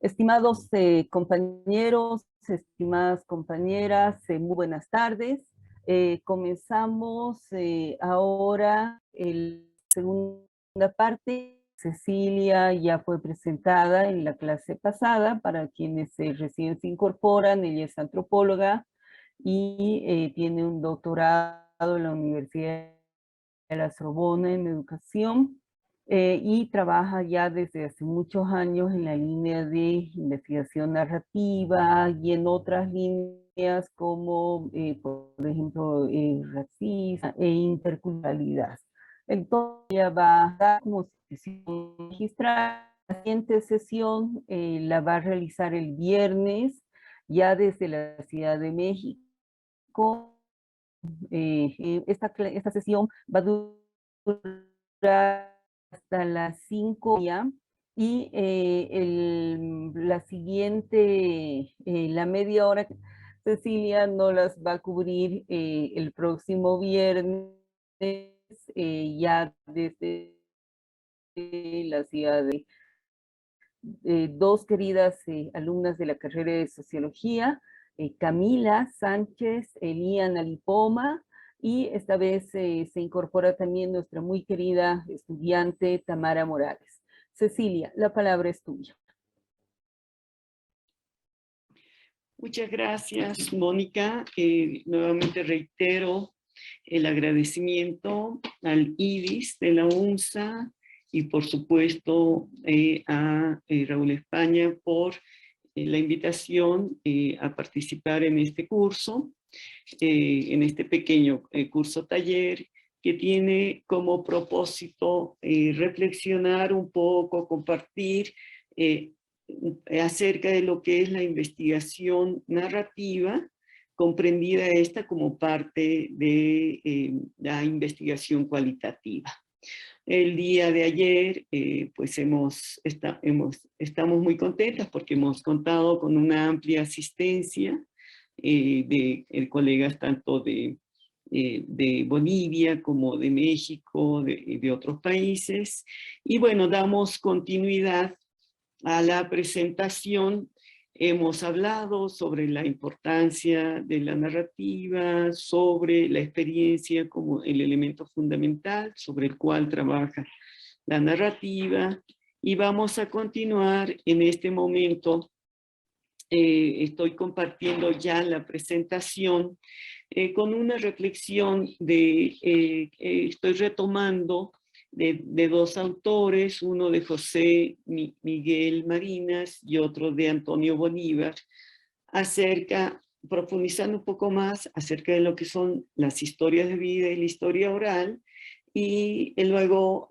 Estimados compañeros, estimadas compañeras, muy buenas tardes. Comenzamos ahora la segunda parte. Cecilia ya fue presentada en la clase pasada. Para quienes recién se incorporan, ella es antropóloga y tiene un doctorado en la Universidad de la Sorbona en educación. Y trabaja ya desde hace muchos años en la línea de investigación narrativa y en otras líneas como, por ejemplo, racismo e interculturalidad. Entonces, ella va a dar como sesión magistral. La siguiente sesión la va a realizar el viernes, ya desde la Ciudad de México. Esta sesión va a durar hasta las 5 ya, y la siguiente, la media hora, Cecilia no las va a cubrir el próximo viernes, ya desde la ciudad de dos queridas alumnas de la carrera de Sociología, Camila Sánchez, Eliana Lipoma, y esta vez se incorpora también nuestra muy querida estudiante Tamara Morales. Cecilia, la palabra es tuya. Muchas gracias, Mónica. Nuevamente reitero el agradecimiento al IDIS de la UNSA y por supuesto a Raúl España por la invitación a participar en este curso, en este pequeño curso taller que tiene como propósito reflexionar un poco, compartir acerca de lo que es la investigación narrativa, comprendida esta como parte de la investigación cualitativa. El día de ayer, pues estamos muy contentas porque hemos contado con una amplia asistencia de colegas tanto de Bolivia como de México, de otros países. Y bueno, damos continuidad a la presentación. Hemos hablado sobre la importancia de la narrativa, sobre la experiencia como el elemento fundamental sobre el cual trabaja la narrativa, y vamos a continuar en este momento. Estoy compartiendo ya la presentación con una reflexión estoy retomando de dos autores, uno de José Miguel Marinas y otro de Antonio Bolívar, profundizando un poco más acerca de lo que son las historias de vida y la historia oral, y luego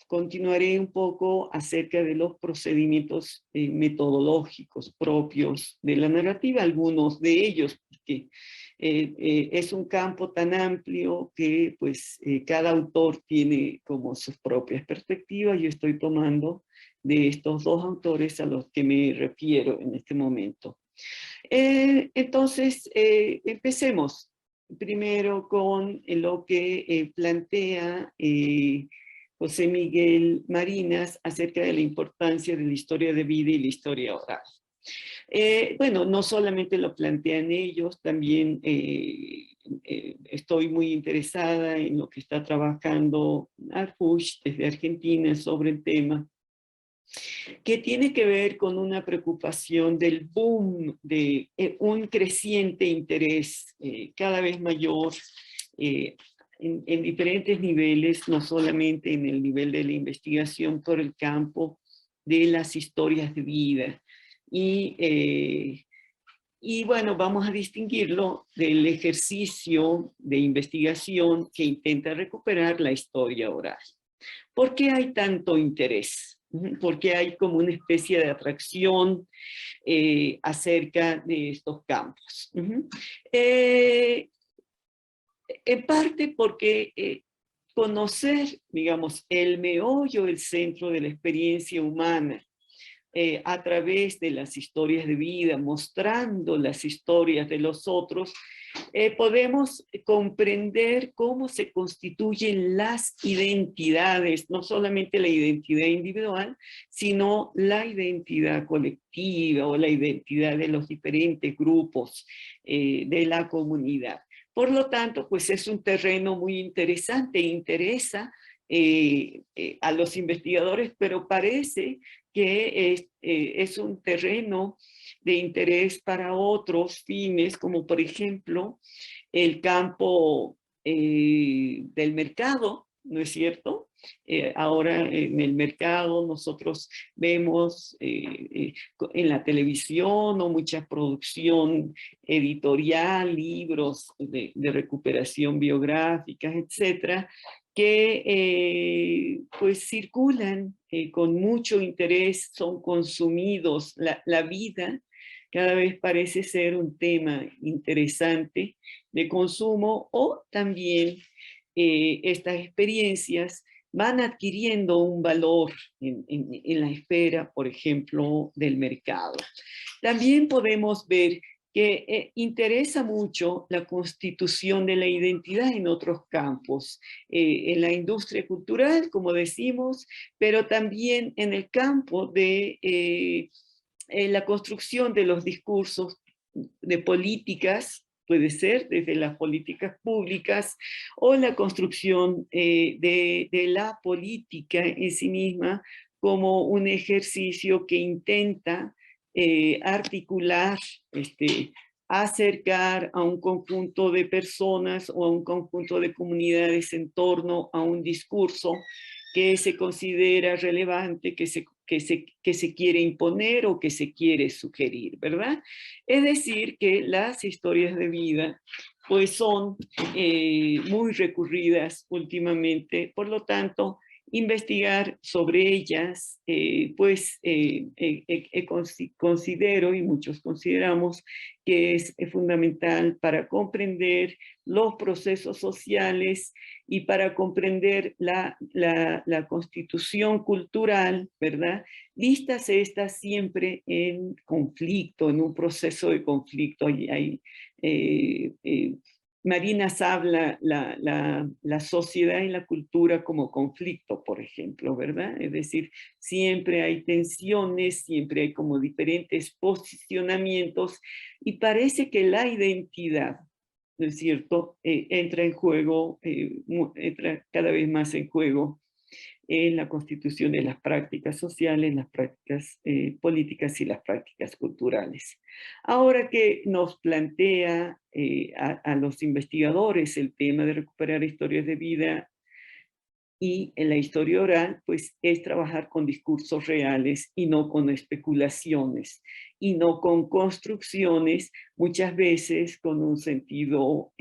continuaré un poco acerca de los procedimientos metodológicos propios de la narrativa, algunos de ellos, porque es un campo tan amplio que pues cada autor tiene como sus propias perspectivas. Yo estoy tomando de estos dos autores a los que me refiero en este momento. Entonces, empecemos primero con lo que plantea José Miguel Marinas acerca de la importancia de la historia de vida y la historia oral. Bueno, no solamente lo plantean ellos, también estoy muy interesada en lo que está trabajando Arfush desde Argentina sobre el tema, que tiene que ver con una preocupación del boom, de un creciente interés cada vez mayor en diferentes niveles, no solamente en el nivel de la investigación por el campo de las historias de vida. Y bueno, vamos a distinguirlo del ejercicio de investigación que intenta recuperar la historia oral. ¿Por qué hay tanto interés? ¿Por qué hay como una especie de atracción acerca de estos campos? En parte porque conocer, digamos, el meollo, el centro de la experiencia humana, a través de las historias de vida, mostrando las historias de los otros, podemos comprender cómo se constituyen las identidades, no solamente la identidad individual, sino la identidad colectiva o la identidad de los diferentes grupos de la comunidad. Por lo tanto, pues es un terreno muy interesante, interesa a los investigadores, pero parece que es un terreno de interés para otros fines, como por ejemplo el campo del mercado, ¿no es cierto? Ahora en el mercado nosotros vemos en la televisión o mucha producción editorial, libros de recuperación biográfica, etcétera, que pues circulan con mucho interés, son consumidos. La vida cada vez parece ser un tema interesante de consumo, o también estas experiencias van adquiriendo un valor en la esfera, por ejemplo, del mercado. También podemos ver que interesa mucho la constitución de la identidad en otros campos, en la industria cultural, como decimos, pero también en el campo de la construcción de los discursos de políticas, puede ser desde las políticas públicas, o la construcción de la política en sí misma como un ejercicio que intenta articular, acercar a un conjunto de personas o a un conjunto de comunidades en torno a un discurso que se considera relevante, que se quiere imponer o que se quiere sugerir, ¿verdad? Es decir, que las historias de vida pues son muy recurridas últimamente, por lo tanto, investigar sobre ellas, considero, y muchos consideramos, que es fundamental para comprender los procesos sociales y para comprender la constitución cultural, ¿verdad? Vistas estas siempre en conflicto, en un proceso de conflicto. Marinas habla la sociedad y la cultura como conflicto, por ejemplo, ¿verdad? Es decir, siempre hay tensiones, siempre hay como diferentes posicionamientos, y parece que la identidad, ¿no es cierto?, entra en juego, entra cada vez más en juego en la constitución de las prácticas sociales, las prácticas políticas y las prácticas culturales. Ahora que nos plantea a los investigadores el tema de recuperar historias de vida y en la historia oral, pues es trabajar con discursos reales y no con especulaciones y no con construcciones, muchas veces con un sentido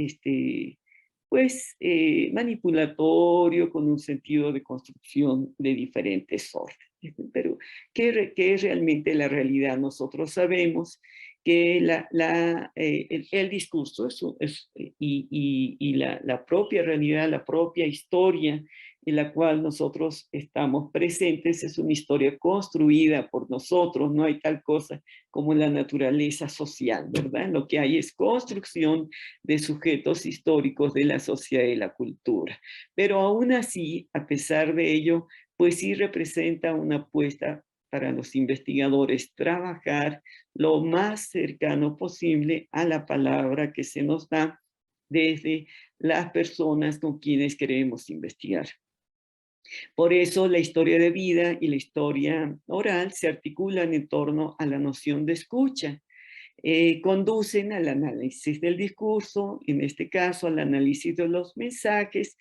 manipulatorio, con un sentido de construcción de diferentes órdenes. Pero, ¿qué es realmente la realidad? Nosotros sabemos que el discurso y la propia realidad, la propia historia en la cual nosotros estamos presentes es una historia construida por nosotros. No hay tal cosa como la naturaleza social, ¿verdad? Lo que hay es construcción de sujetos históricos de la sociedad y la cultura. Pero aún así, a pesar de ello, pues sí representa una apuesta para los investigadores trabajar lo más cercano posible a la palabra que se nos da desde las personas con quienes queremos investigar. Por eso la historia de vida y la historia oral se articulan en torno a la noción de escucha. Conducen al análisis del discurso, en este caso al análisis de los mensajes,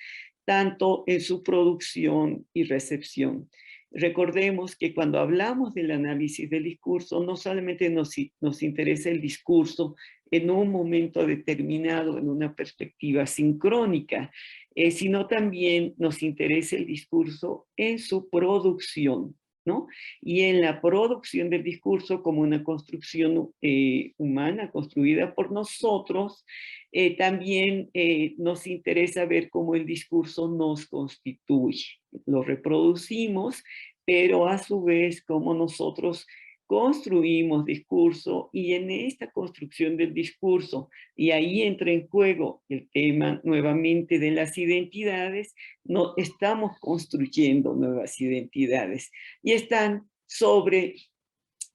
tanto en su producción y recepción. Recordemos que cuando hablamos del análisis del discurso, no solamente nos interesa el discurso en un momento determinado, en una perspectiva sincrónica, sino también nos interesa el discurso en su producción, ¿no? Y en la producción del discurso como una construcción humana construida por nosotros, también nos interesa ver cómo el discurso nos constituye. Lo reproducimos, pero a su vez cómo nosotros construimos discurso, y en esta construcción del discurso, y ahí entra en juego el tema nuevamente de las identidades, no estamos construyendo nuevas identidades y están sobre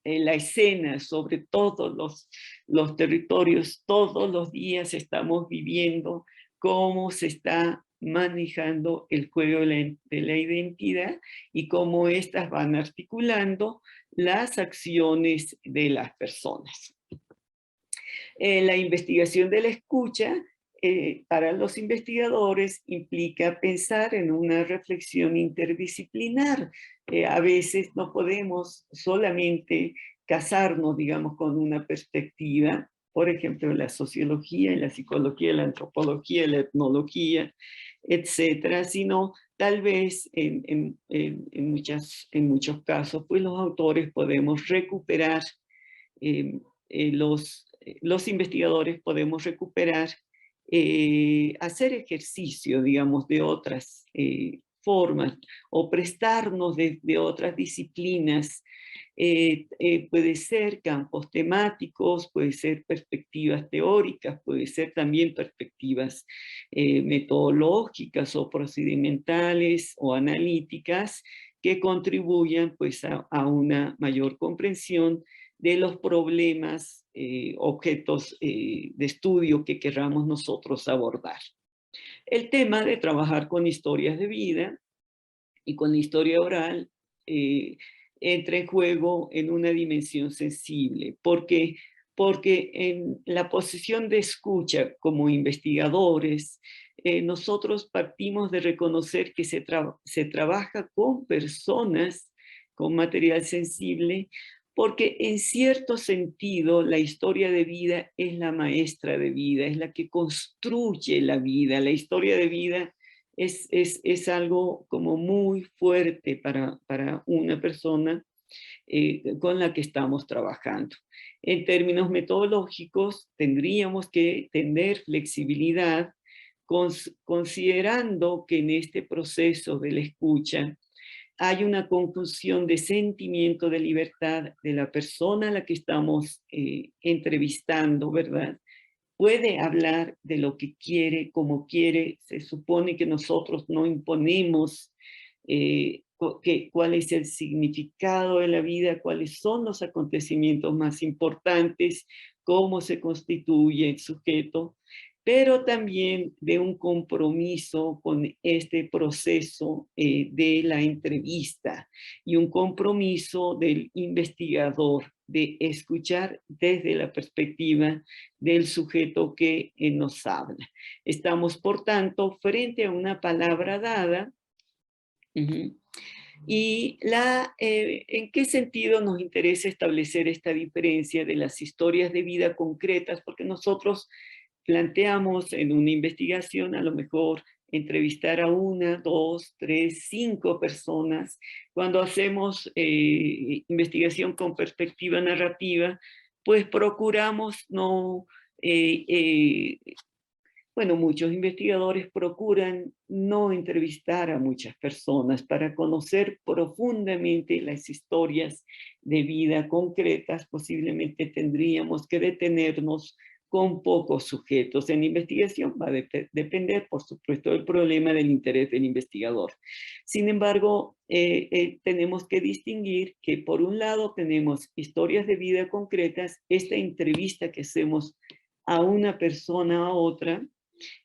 la escena, sobre todos los territorios. Todos los días estamos viviendo cómo se está manejando el juego de la identidad y cómo éstas van articulando las acciones de las personas. La investigación de la escucha para los investigadores implica pensar en una reflexión interdisciplinar. A veces no podemos solamente casarnos, digamos, con una perspectiva, por ejemplo, la sociología, la psicología, la antropología, la etnología, etcétera, sino tal vez en muchos casos, pues los autores podemos recuperar los investigadores podemos recuperar, hacer ejercicio, digamos, de otras formas o prestarnos de otras disciplinas. Puede ser campos temáticos, puede ser perspectivas teóricas, puede ser también perspectivas metodológicas o procedimentales o analíticas que contribuyan pues a una mayor comprensión de los problemas, objetos de estudio que querramos nosotros abordar. El tema de trabajar con historias de vida y con la historia oral entra en juego en una dimensión sensible, porque en la posición de escucha como investigadores, nosotros partimos de reconocer que se trabaja con personas con material sensible, porque en cierto sentido la historia de vida es la maestra de vida, es la que construye la vida. La historia de vida es algo como muy fuerte para una persona con la que estamos trabajando. En términos metodológicos, tendríamos que tener flexibilidad, considerando que en este proceso de la escucha hay una confusión de sentimiento de libertad de la persona a la que estamos entrevistando, ¿verdad? Puede hablar de lo que quiere, como quiere. Se supone que nosotros no imponemos cuál es el significado de la vida, cuáles son los acontecimientos más importantes, cómo se constituye el sujeto, pero también de un compromiso con este proceso de la entrevista y un compromiso del investigador de escuchar desde la perspectiva del sujeto que nos habla. Estamos, por tanto, frente a una palabra dada. Y ¿en qué sentido nos interesa establecer esta diferencia de las historias de vida concretas? Porque nosotros planteamos en una investigación a lo mejor entrevistar a 1, 2, 3, 5 personas. Cuando hacemos investigación con perspectiva narrativa, pues procuramos no... bueno, muchos investigadores procuran no entrevistar a muchas personas para conocer profundamente las historias de vida concretas. Posiblemente tendríamos que detenernos con pocos sujetos. En investigación va a depender, por supuesto, del problema del interés del investigador. Sin embargo, tenemos que distinguir que por un lado tenemos historias de vida concretas, esta entrevista que hacemos a una persona a otra,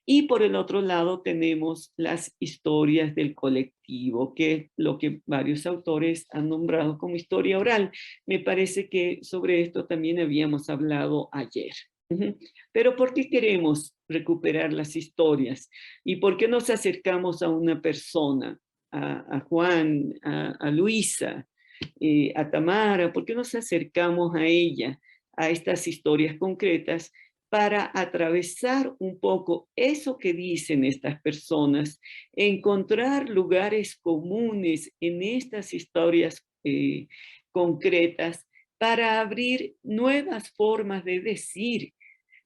y por el otro lado tenemos las historias del colectivo, que es lo que varios autores han nombrado como historia oral. Me parece que sobre esto también habíamos hablado ayer. Pero ¿por qué queremos recuperar las historias? ¿Y por qué nos acercamos a una persona, a Juan, a Luisa, a Tamara? ¿Por qué nos acercamos a ella, a estas historias concretas? Para atravesar un poco eso que dicen estas personas, encontrar lugares comunes en estas historias concretas para abrir nuevas formas de decir,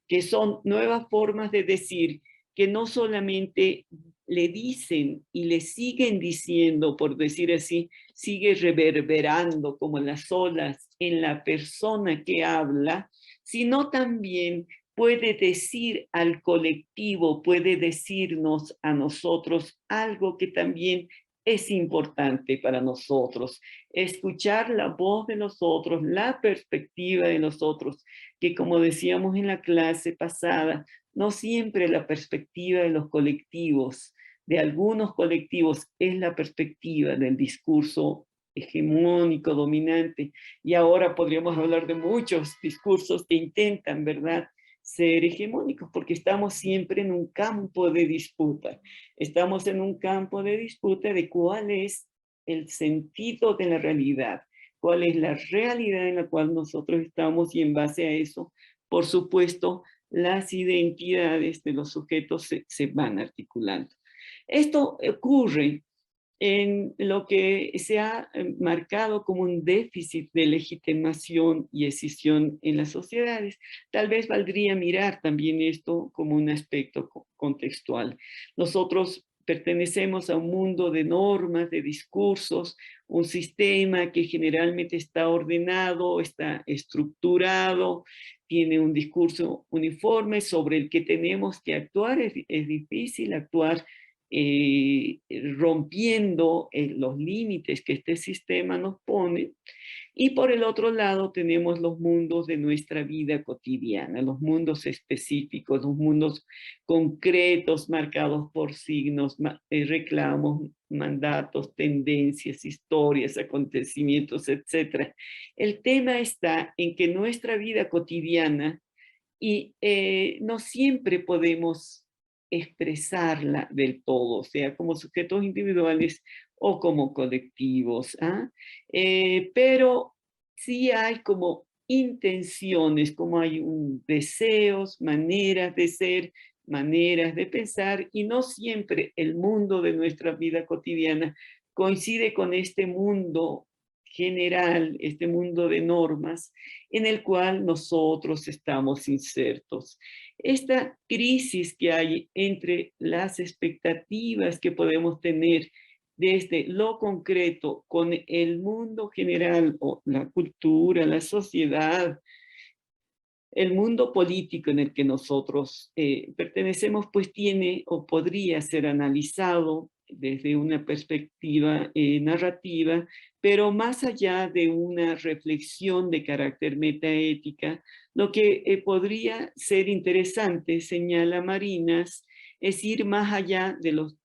que son nuevas formas de decir que no solamente le dicen y le siguen diciendo, por decir así, sigue reverberando como las olas en la persona que habla, sino también puede decir al colectivo, puede decirnos a nosotros algo que también es importante para nosotros. Escuchar la voz de los otros, la perspectiva de los otros, que como decíamos en la clase pasada, no siempre la perspectiva de los colectivos, de algunos colectivos, es la perspectiva del discurso hegemónico, dominante. Y ahora podríamos hablar de muchos discursos que intentan, ¿verdad?, ser hegemónicos, porque estamos siempre en un campo de disputa. Estamos en un campo de disputa de cuál es el sentido de la realidad, cuál es la realidad en la cual nosotros estamos, y en base a eso, por supuesto, las identidades de los sujetos se van articulando. Esto ocurre en lo que se ha marcado como un déficit de legitimación y escisión en las sociedades. Tal vez valdría mirar también esto como un aspecto contextual. Nosotros pertenecemos a un mundo de normas, de discursos, un sistema que generalmente está ordenado, está estructurado, tiene un discurso uniforme sobre el que tenemos que actuar. Es difícil actuar rompiendo los límites que este sistema nos pone. Y por el otro lado tenemos los mundos de nuestra vida cotidiana, los mundos específicos, los mundos concretos marcados por signos, reclamos, mandatos, tendencias, historias, acontecimientos, etc. El tema está en que nuestra vida cotidiana no siempre podemos expresarla del todo, sea como sujetos individuales o como colectivos, ¿ah? Pero sí hay como intenciones, como hay deseos, maneras de ser, maneras de pensar, y no siempre el mundo de nuestra vida cotidiana coincide con este mundo general, este mundo de normas en el cual nosotros estamos insertos. Esta crisis que hay entre las expectativas que podemos tener desde lo concreto con el mundo general, o la cultura, la sociedad, el mundo político en el que nosotros pertenecemos, pues tiene o podría ser analizado desde una perspectiva narrativa, pero más allá de una reflexión de carácter metaética, lo que podría ser interesante, señala Marinas, es ir más allá de los,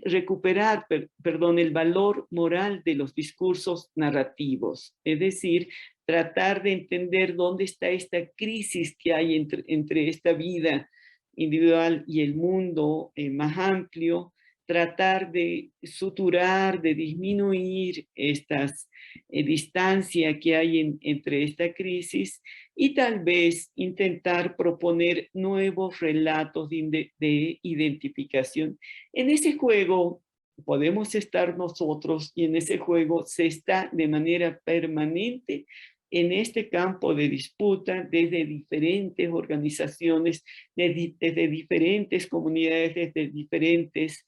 recuperar, perdón, el valor moral de los discursos narrativos, es decir, tratar de entender dónde está esta crisis que hay entre esta vida individual y el mundo más amplio, tratar de suturar, de disminuir estas distancia que hay entre esta crisis, y tal vez intentar proponer nuevos relatos de identificación. En ese juego podemos estar nosotros, y en ese juego se está de manera permanente en este campo de disputa desde diferentes organizaciones, desde diferentes comunidades, desde diferentes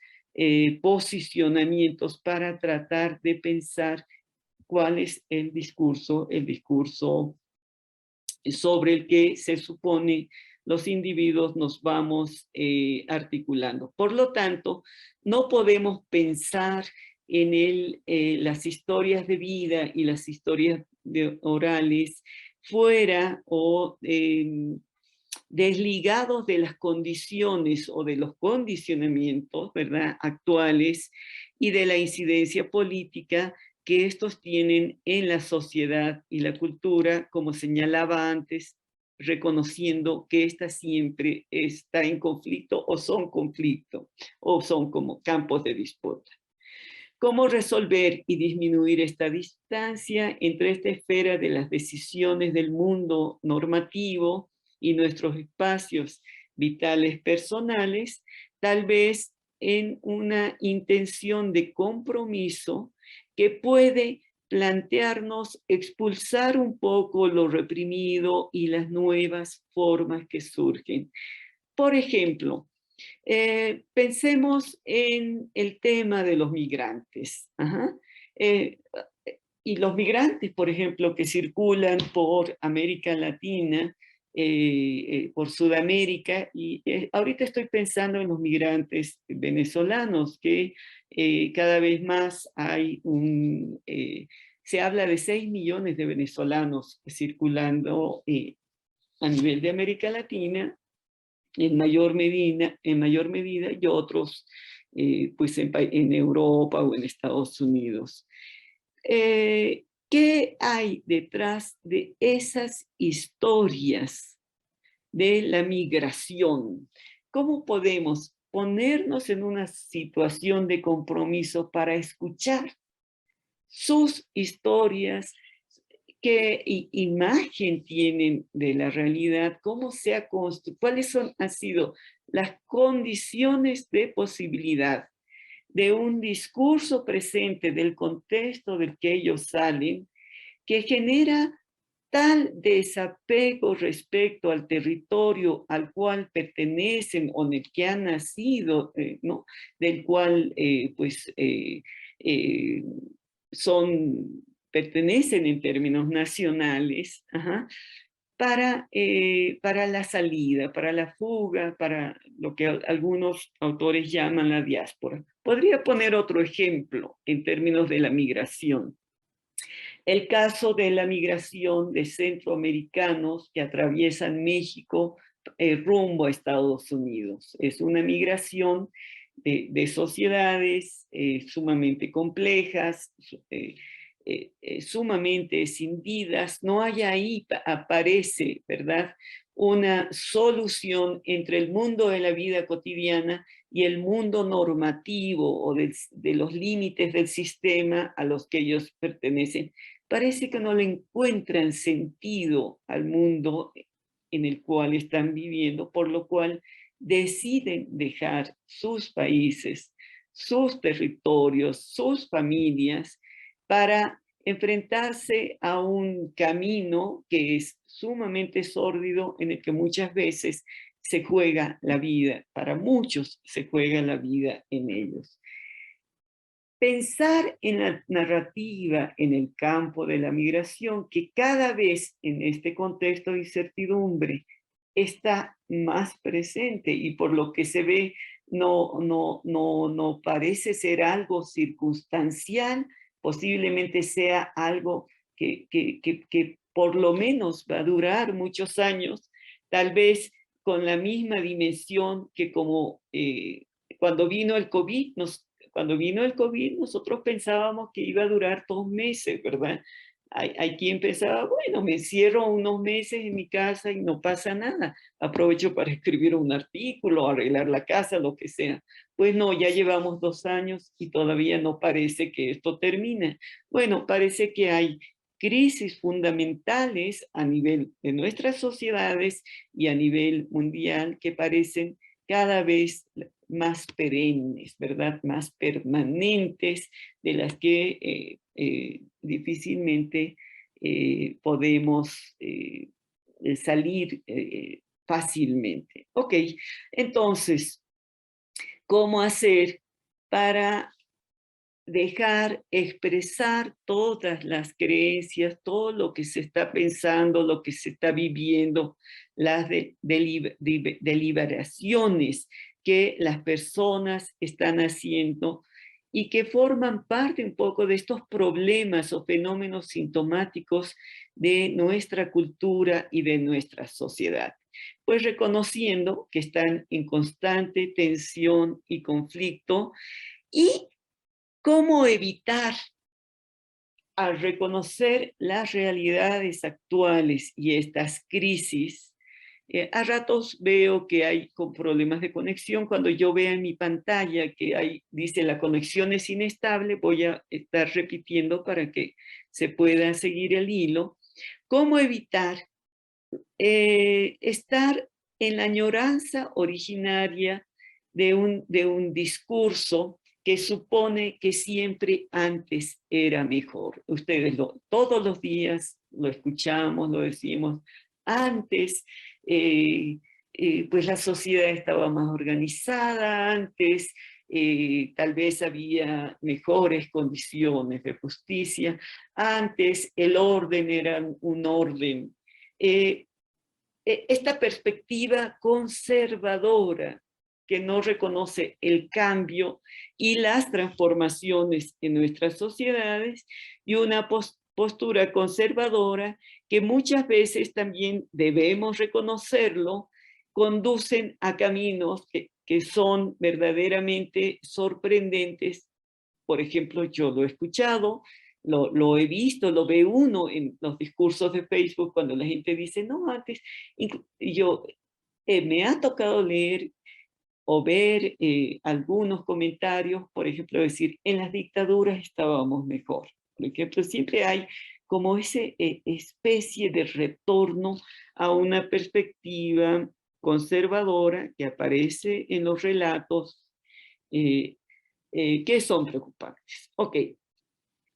posicionamientos, para tratar de pensar cuál es el discurso sobre el que se supone los individuos nos vamos articulando. Por lo tanto, no podemos pensar en las historias de vida y las historias orales fuera o desligados de las condiciones o de los condicionamientos, ¿verdad?, actuales, y de la incidencia política que estos tienen en la sociedad y la cultura, como señalaba antes, reconociendo que esta siempre está en conflicto o son conflicto, o son como campos de disputa. ¿Cómo resolver y disminuir esta distancia entre esta esfera de las decisiones del mundo normativo y nuestros espacios vitales personales? Tal vez en una intención de compromiso que puede plantearnos expulsar un poco lo reprimido y las nuevas formas que surgen. Por ejemplo, Pensemos en el tema de los migrantes. Ajá. Y los migrantes, por ejemplo, que circulan por América Latina, por Sudamérica, y ahorita estoy pensando en los migrantes venezolanos, que cada vez más hay se habla de 6 millones de venezolanos circulando a nivel de América Latina, en mayor medida, y otros pues en Europa o en Estados Unidos. ¿Qué hay detrás de esas historias de la migración? ¿Cómo podemos ponernos en una situación de compromiso para escuchar sus historias? ¿Qué imagen tienen de la realidad? ¿Cómo se ha construido? ¿Cuáles han sido las condiciones de posibilidad de un discurso presente del contexto del que ellos salen, que genera tal desapego respecto al territorio al cual pertenecen o en el que han nacido, ¿no? Del cual eh, pertenecen en términos nacionales, ajá, para la salida, para la fuga, para lo que algunos autores llaman la diáspora. Podría poner otro ejemplo en términos de la migración. El caso de la migración de centroamericanos que atraviesan México rumbo a Estados Unidos. Es una migración de sociedades sumamente complejas, sumamente escindidas. No hay ahí, aparece, ¿verdad?, una solución entre el mundo de la vida cotidiana y el mundo normativo o de los límites del sistema a los que ellos pertenecen. Parece que no le encuentran sentido al mundo en el cual están viviendo, por lo cual deciden dejar sus países, sus territorios, sus familias, para enfrentarse a un camino que es sumamente sórdido, en el que muchas veces se juega la vida, para muchos se juega la vida en ellos. Pensar en la narrativa en el campo de la migración, que cada vez en este contexto de incertidumbre está más presente y por lo que se ve no parece ser algo circunstancial, posiblemente sea algo que por lo menos va a durar muchos años, tal vez con la misma dimensión que como cuando vino el COVID. Cuando vino el COVID, nosotros pensábamos que iba a durar 2 meses, ¿verdad? Hay quien pensaba, bueno, me encierro unos meses en mi casa y no pasa nada. Aprovecho para escribir un artículo, arreglar la casa, lo que sea. Pues no, ya llevamos 2 años y todavía no parece que esto termine. Bueno, parece que hay crisis fundamentales a nivel de nuestras sociedades y a nivel mundial que parecen cada vez más perennes, ¿verdad? Más permanentes, de las que difícilmente podemos salir fácilmente. Ok, entonces, ¿cómo hacer para dejar expresar todas las creencias, todo lo que se está pensando, lo que se está viviendo, las deliberaciones que las personas están haciendo y que forman parte un poco de estos problemas o fenómenos sintomáticos de nuestra cultura y de nuestra sociedad? Pues reconociendo que están en constante tensión y conflicto. Y ¿cómo evitar, al reconocer las realidades actuales y estas crisis? A ratos veo que hay problemas de conexión. Cuando yo vea en mi pantalla que dice la conexión es inestable, voy a estar repitiendo para que se pueda seguir el hilo. ¿Cómo evitar estar en la añoranza originaria de un discurso que supone que siempre antes era mejor? Ustedes todos los días lo escuchamos, lo decimos. Antes pues la sociedad estaba más organizada antes, tal vez había mejores condiciones de justicia, antes el orden era un orden. Esta perspectiva conservadora que no reconoce el cambio y las transformaciones en nuestras sociedades, y una postura conservadora que muchas veces también debemos reconocerlo, conducen a caminos que son verdaderamente sorprendentes. Por ejemplo, yo lo he escuchado, lo he visto, lo ve uno en los discursos de Facebook cuando la gente dice, no, antes, yo me ha tocado leer o ver algunos comentarios, por ejemplo, decir, en las dictaduras estábamos mejor. Por ejemplo, siempre hay como esa especie de retorno a una perspectiva conservadora que aparece en los relatos eh, que son preocupantes. Ok,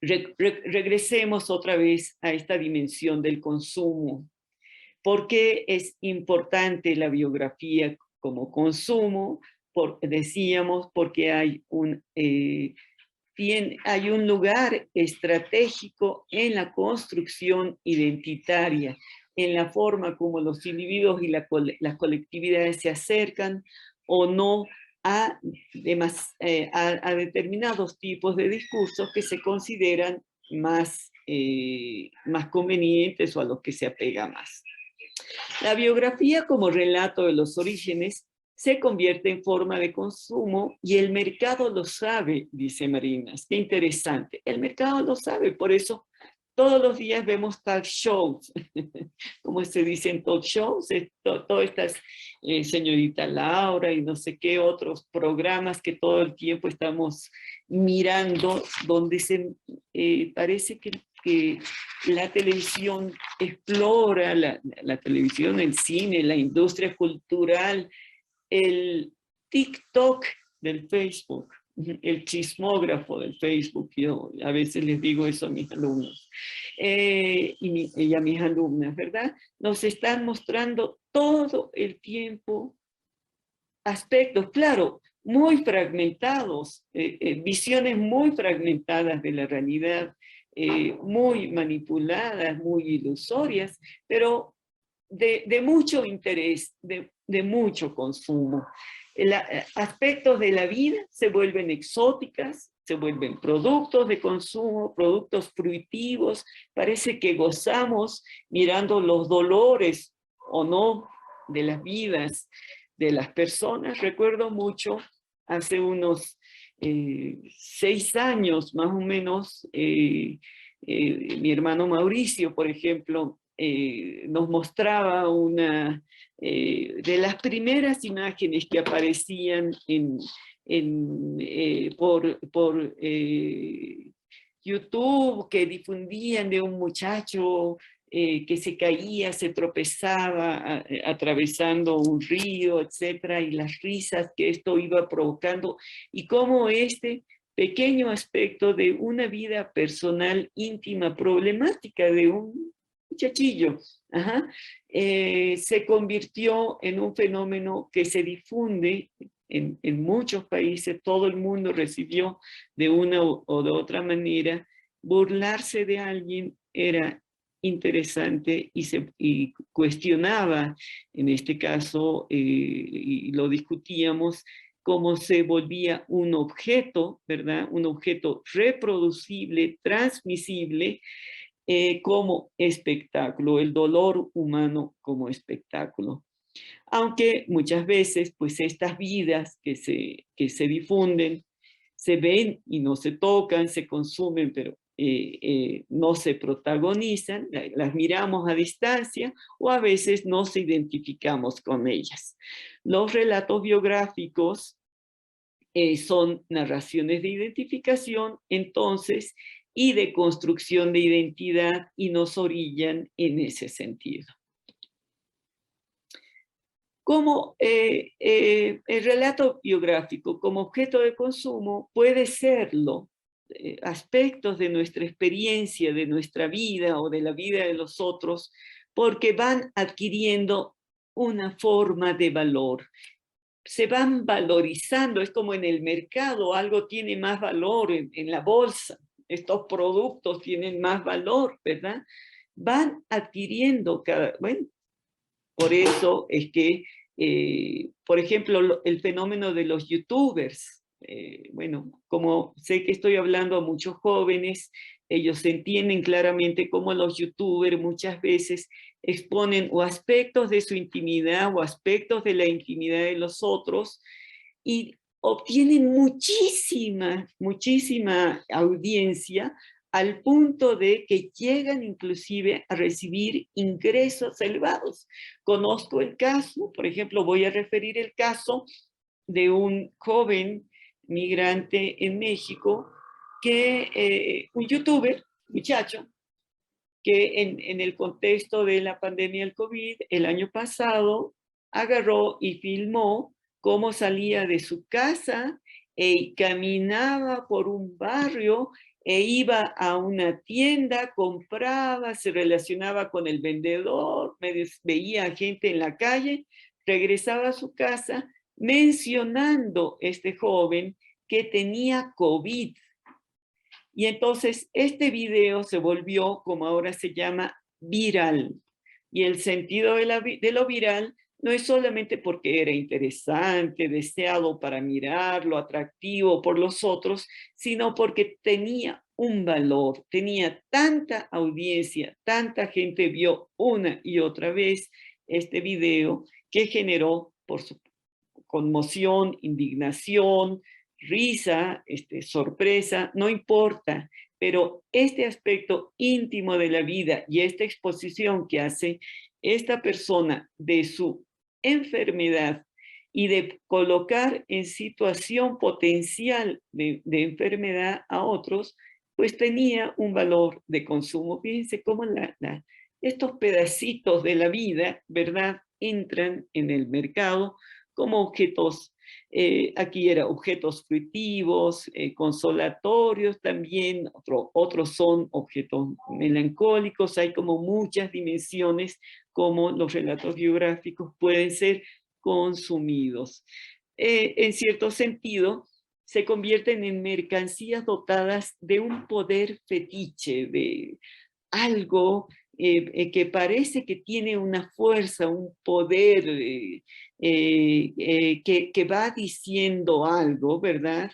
regresemos otra vez a esta dimensión del consumo. ¿Por qué es importante la biografía como consumo? Decíamos, porque hay hay un lugar estratégico en la construcción identitaria, en la forma como los individuos y las colectividades se acercan o no a determinados tipos de discursos que se consideran más convenientes o a los que se apega más. La biografía como relato de los orígenes se convierte en forma de consumo y el mercado lo sabe, dice Marinas. Qué interesante. El mercado lo sabe, por eso todos los días vemos talk shows, como se dicen talk shows, todas estas señorita Laura y no sé qué otros programas que todo el tiempo estamos mirando, donde parece que la televisión explora, la televisión, el cine, la industria cultural, el TikTok del Facebook, el chismógrafo del Facebook. Yo a veces les digo eso a mis alumnos y a mis alumnas, ¿verdad? Nos están mostrando todo el tiempo aspectos, claro, muy fragmentados, visiones muy fragmentadas de la realidad, muy manipuladas, muy ilusorias, pero de mucho interés, de mucho consumo. Aspectos de la vida se vuelven exóticas, se vuelven productos de consumo, productos fruitivos. Parece que gozamos mirando los dolores o no de las vidas de las personas. Recuerdo mucho hace unos 6 años más o menos, mi hermano Mauricio, por ejemplo, nos mostraba una de las primeras imágenes que aparecían por YouTube, que difundían de un muchacho que se caía, se tropezaba atravesando un río, etcétera, y las risas que esto iba provocando, y cómo este pequeño aspecto de una vida personal íntima problemática de un muchachillo, se convirtió en un fenómeno que se difunde en muchos países. Todo el mundo recibió de una o de otra manera. Burlarse de alguien era interesante y cuestionaba, en este caso, y lo discutíamos, cómo se volvía un objeto, ¿verdad? Un objeto reproducible, transmisible, como espectáculo, el dolor humano como espectáculo. Aunque muchas veces, pues estas vidas que se difunden, se ven y no se tocan, se consumen, pero no se protagonizan, las miramos a distancia o a veces no se identificamos con ellas. Los relatos biográficos son narraciones de identificación, entonces, y de construcción de identidad, y nos orillan en ese sentido. Como el relato biográfico como objeto de consumo puede serlo, aspectos de nuestra experiencia, de nuestra vida o de la vida de los otros, porque van adquiriendo una forma de valor. Se van valorizando, es como en el mercado, algo tiene más valor en la bolsa, estos productos tienen más valor, ¿verdad? Van adquiriendo bueno, por eso es que, por ejemplo, el fenómeno de los youtubers, bueno, como sé que estoy hablando a muchos jóvenes, ellos entienden claramente cómo los youtubers muchas veces exponen o aspectos de su intimidad o aspectos de la intimidad de los otros y obtienen muchísima audiencia al punto de que llegan inclusive a recibir ingresos elevados. Conozco el caso, por ejemplo, voy a referir el caso de un joven migrante en México, un youtuber, muchacho, que en el contexto de la pandemia del COVID, el año pasado, agarró y filmó cómo salía de su casa e caminaba por un barrio e iba a una tienda, compraba, se relacionaba con el vendedor, veía gente en la calle, regresaba a su casa mencionando este joven que tenía COVID. Y entonces este video se volvió, como ahora se llama, viral. Y el sentido de lo viral no es solamente porque era interesante, deseado para mirarlo, atractivo por los otros, sino porque tenía un valor, tenía tanta audiencia, tanta gente vio una y otra vez este video que generó por su conmoción, indignación, risa, sorpresa, no importa, pero este aspecto íntimo de la vida y esta exposición que hace esta persona de su enfermedad y de colocar en situación potencial de enfermedad a otros, pues tenía un valor de consumo. Fíjense cómo estos pedacitos de la vida, ¿verdad?, entran en el mercado como objetos, aquí era objetos fruitivos, consolatorios también, otros son objetos melancólicos, hay como muchas dimensiones como los relatos biográficos pueden ser consumidos. En cierto sentido, se convierten en mercancías dotadas de un poder fetiche, de algo que parece que tiene una fuerza, un poder que va diciendo algo, ¿verdad?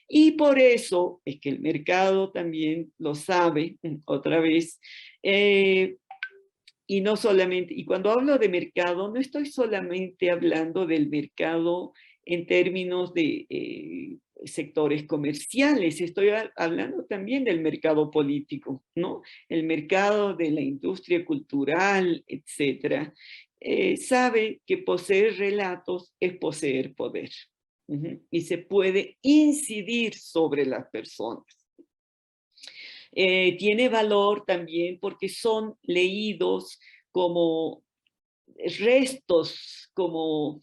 Y por eso es que el mercado también lo sabe, otra vez, y no solamente, y cuando hablo de mercado, no estoy solamente hablando del mercado en términos de sectores comerciales, estoy hablando también del mercado político, ¿no? El mercado de la industria cultural, etcétera. Sabe que poseer relatos es poseer poder. Y se puede incidir sobre las personas. Tiene valor también porque son leídos como restos, como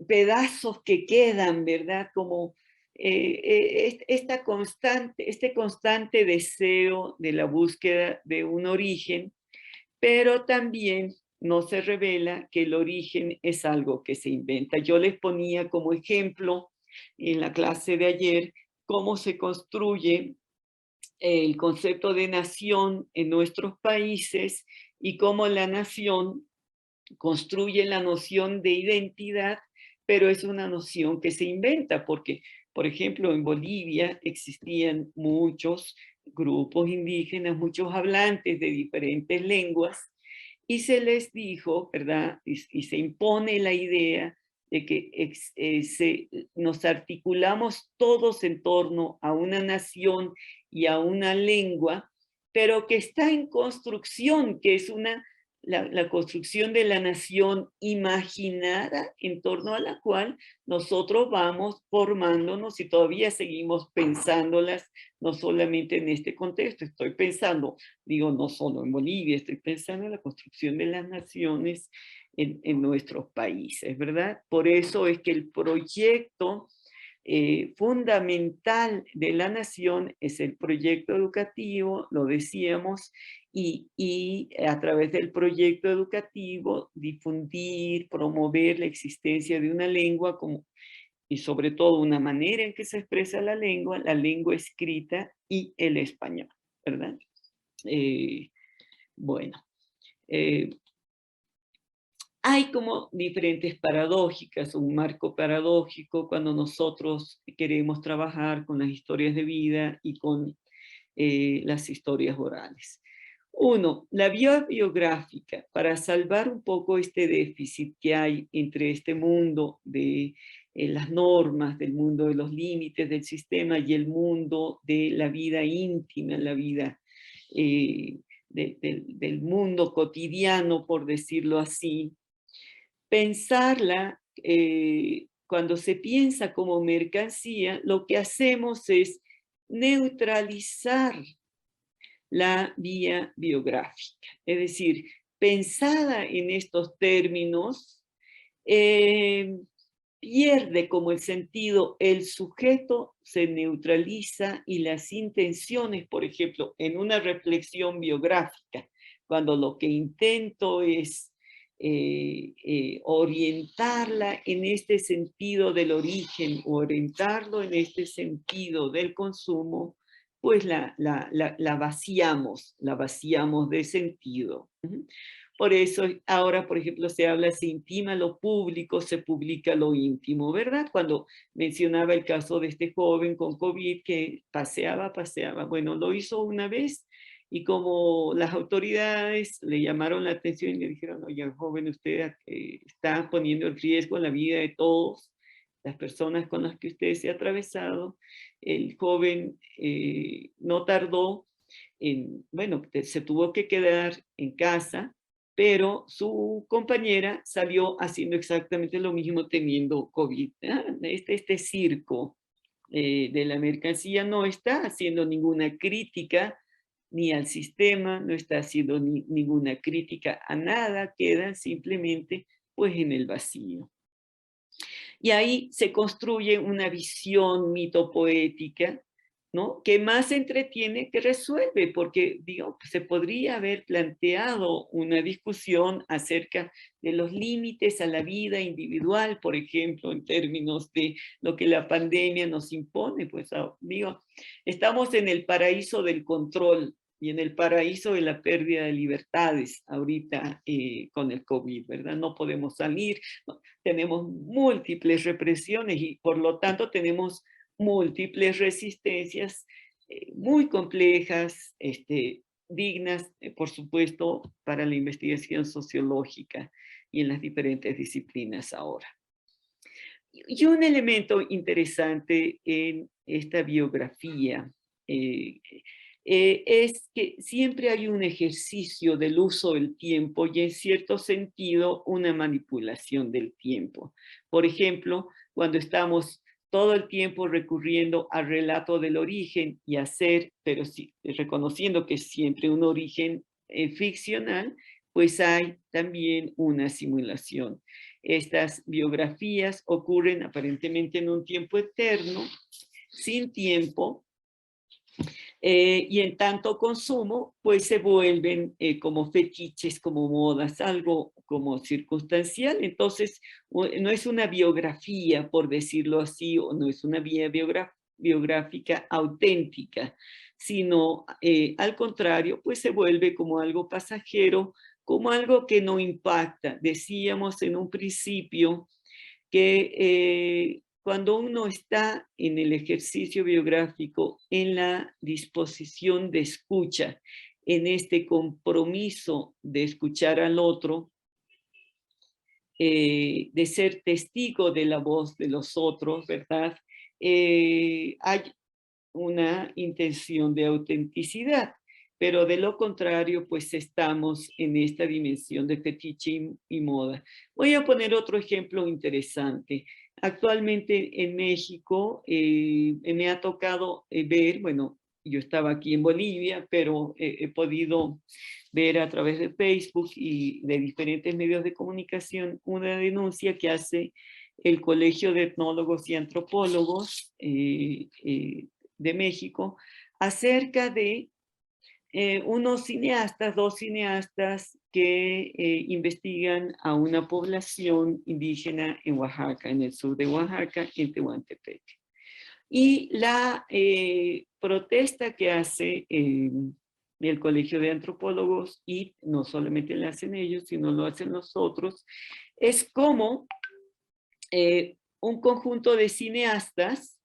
pedazos que quedan, ¿verdad? Como este constante deseo de la búsqueda de un origen, pero también no se revela que el origen es algo que se inventa. Yo les ponía como ejemplo en la clase de ayer cómo se construye el concepto de nación en nuestros países y cómo la nación construye la noción de identidad, pero es una noción que se inventa porque, por ejemplo, en Bolivia existían muchos grupos indígenas, muchos hablantes de diferentes lenguas, y se les dijo, ¿verdad? Y se impone la idea de que nos articulamos todos en torno a una nación y a una lengua, pero que está en construcción, que es la construcción de la nación imaginada en torno a la cual nosotros vamos formándonos y todavía seguimos pensándolas, no solamente en este contexto, estoy pensando, digo, no solo en Bolivia, estoy pensando en la construcción de las naciones en nuestros países, ¿verdad? Por eso es que el proyecto fundamental de la nación es el proyecto educativo, lo decíamos, y a través del proyecto educativo difundir, promover la existencia de una lengua como, y sobre todo una manera en que se expresa la lengua escrita y el español, ¿verdad? Bueno, hay como diferentes paradójicas, un marco paradójico cuando nosotros queremos trabajar con las historias de vida y con las historias orales. Uno, la vía biográfica, para salvar un poco este déficit que hay entre este mundo de las normas, del mundo de los límites del sistema y el mundo de la vida íntima, la vida del mundo cotidiano, por decirlo así. Pensarla, cuando se piensa como mercancía, lo que hacemos es neutralizar la vía biográfica. Es decir, pensada en estos términos, pierde como el sentido, el sujeto se neutraliza y las intenciones, por ejemplo, en una reflexión biográfica, cuando lo que intento es orientarla en este sentido del origen, orientarlo en este sentido del consumo, pues la vaciamos de sentido. Por eso ahora, por ejemplo, se habla, se intima lo público, se publica lo íntimo, ¿verdad? Cuando mencionaba el caso de este joven con COVID que paseaba, bueno, lo hizo una vez y como las autoridades le llamaron la atención y le dijeron, oye, joven, usted está poniendo en riesgo la vida de todos, las personas con las que usted se ha atravesado. El joven no tardó bueno, se tuvo que quedar en casa, pero su compañera salió haciendo exactamente lo mismo teniendo COVID. Este circo de la mercancía no está haciendo ninguna crítica ni al sistema, no está haciendo ninguna crítica a nada, queda simplemente pues en el vacío. Y ahí se construye una visión mitopoética, ¿no? Que más entretiene que resuelve, porque digo, se podría haber planteado una discusión acerca de los límites a la vida individual, por ejemplo, en términos de lo que la pandemia nos impone, pues digo, estamos en el paraíso del control y en el paraíso de la pérdida de libertades ahorita con el COVID, ¿verdad? No podemos salir, no, tenemos múltiples represiones y por lo tanto tenemos múltiples resistencias muy complejas, dignas, por supuesto, para la investigación sociológica y en las diferentes disciplinas ahora. Y un elemento interesante en esta biografía es que siempre hay un ejercicio del uso del tiempo y en cierto sentido una manipulación del tiempo. Por ejemplo, cuando estamos todo el tiempo recurriendo al relato del origen y hacer, pero sí, reconociendo que es siempre un origen ficcional, pues hay también una simulación. Estas biografías ocurren aparentemente en un tiempo eterno, sin tiempo, y en tanto consumo, pues se vuelven como fetiches, como modas, algo como circunstancial. Entonces, no es una biografía, por decirlo así, o no es una vía biográfica auténtica, sino al contrario, pues se vuelve como algo pasajero, como algo que no impacta. Decíamos en un principio que cuando uno está en el ejercicio biográfico, en la disposición de escucha, en este compromiso de escuchar al otro, de ser testigo de la voz de los otros, ¿verdad? Hay una intención de autenticidad, pero de lo contrario, pues estamos en esta dimensión de fetiche y moda. Voy a poner otro ejemplo interesante. Actualmente en México me ha tocado ver, bueno, yo estaba aquí en Bolivia, pero he podido ver a través de Facebook y de diferentes medios de comunicación una denuncia que hace el Colegio de Etnólogos y Antropólogos de México, acerca de unos cineastas, dos cineastas que investigan a una población indígena en Oaxaca, en el sur de Oaxaca, en Tehuantepec. Y la protesta que hace el Colegio de Antropólogos, y no solamente la hacen ellos, sino lo hacen los otros, es como un conjunto de cineastas,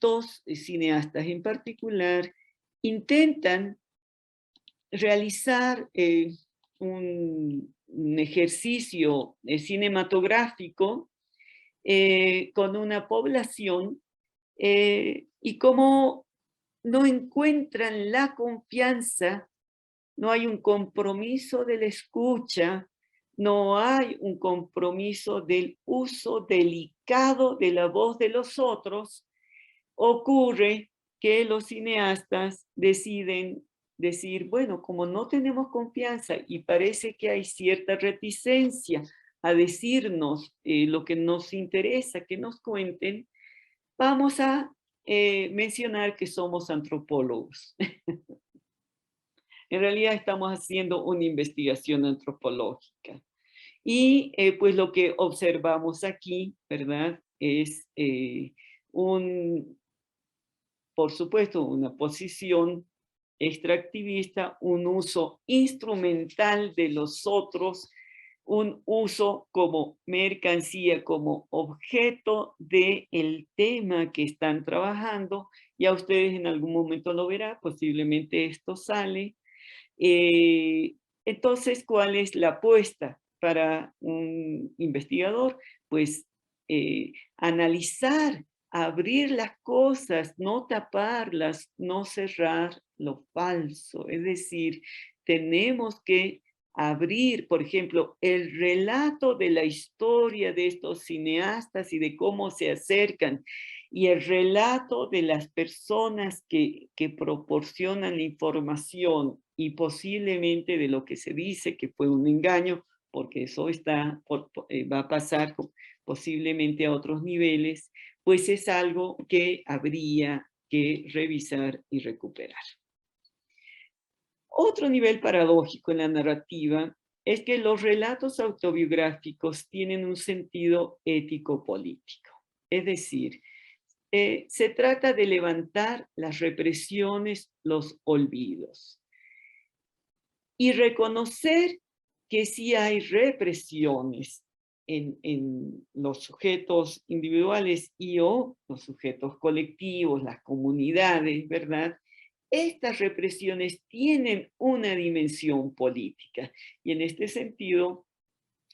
dos cineastas en particular, intentan realizar un ejercicio cinematográfico con una población y como no encuentran la confianza, no hay un compromiso de la escucha, no hay un compromiso del uso delicado de la voz de los otros, ocurre que los cineastas deciden decir, bueno, como no tenemos confianza y parece que hay cierta reticencia a decirnos lo que nos interesa que nos cuenten, vamos a mencionar que somos antropólogos. En realidad estamos haciendo una investigación antropológica. Y pues lo que observamos aquí, ¿verdad? Es por supuesto, una posición extractivista, un uso instrumental de los otros, un uso como mercancía, como objeto del tema que están trabajando. Ya ustedes en algún momento lo verán, posiblemente esto sale. Entonces, ¿cuál es la apuesta para un investigador? Pues analizar, abrir las cosas, no taparlas, no cerrar lo falso. Es decir, tenemos que abrir, por ejemplo, el relato de la historia de estos cineastas y de cómo se acercan, y el relato de las personas que proporcionan la información y posiblemente de lo que se dice que fue un engaño, porque eso va a pasar posiblemente a otros niveles, pues es algo que habría que revisar y recuperar. Otro nivel paradójico en la narrativa es que los relatos autobiográficos tienen un sentido ético-político. Es decir, se trata de levantar las represiones, los olvidos, y reconocer que sí hay represiones en los sujetos individuales y o los sujetos colectivos, las comunidades, ¿verdad? Estas represiones tienen una dimensión política. Y en este sentido,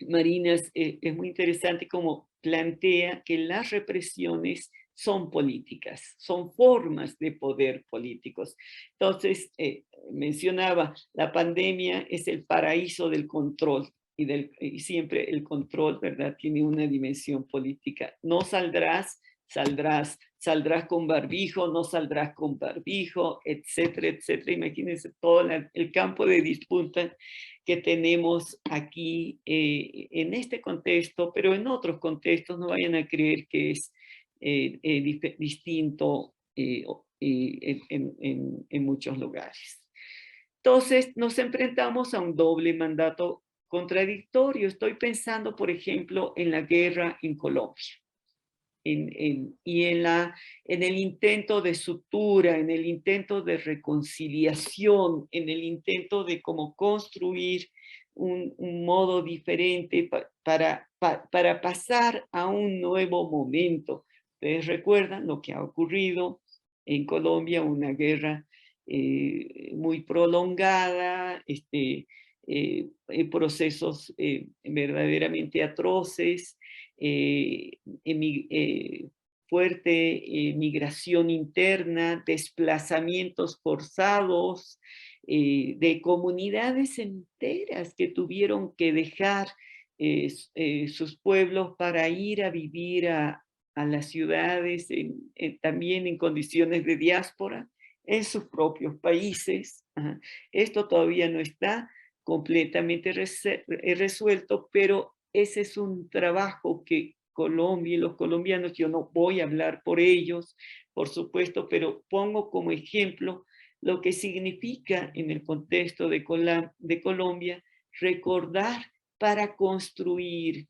Marina es muy interesante como plantea que las represiones son políticas, son formas de poder políticos. Entonces, mencionaba, la pandemia es el paraíso del control y siempre el control, ¿verdad?, tiene una dimensión política. No saldrás con barbijo, no saldrás con barbijo, etcétera, etcétera. Imagínense todo el campo de disputa que tenemos aquí en este contexto, pero en otros contextos no vayan a creer que es distinto en muchos lugares. Entonces nos enfrentamos a un doble mandato contradictorio. Estoy pensando, por ejemplo, en la guerra en Colombia. Y en el intento de sutura, en el intento de reconciliación, en el intento de cómo construir un modo diferente para pasar a un nuevo momento. Ustedes recuerdan lo que ha ocurrido en Colombia, una guerra muy prolongada, procesos verdaderamente atroces, fuerte migración interna, desplazamientos forzados de comunidades enteras que tuvieron que dejar sus pueblos para ir a vivir a las ciudades, también en condiciones de diáspora, en sus propios países. Esto todavía no está completamente resuelto, pero ese es un trabajo que Colombia y los colombianos, yo no voy a hablar por ellos, por supuesto, pero pongo como ejemplo lo que significa en el contexto de Colombia recordar para construir,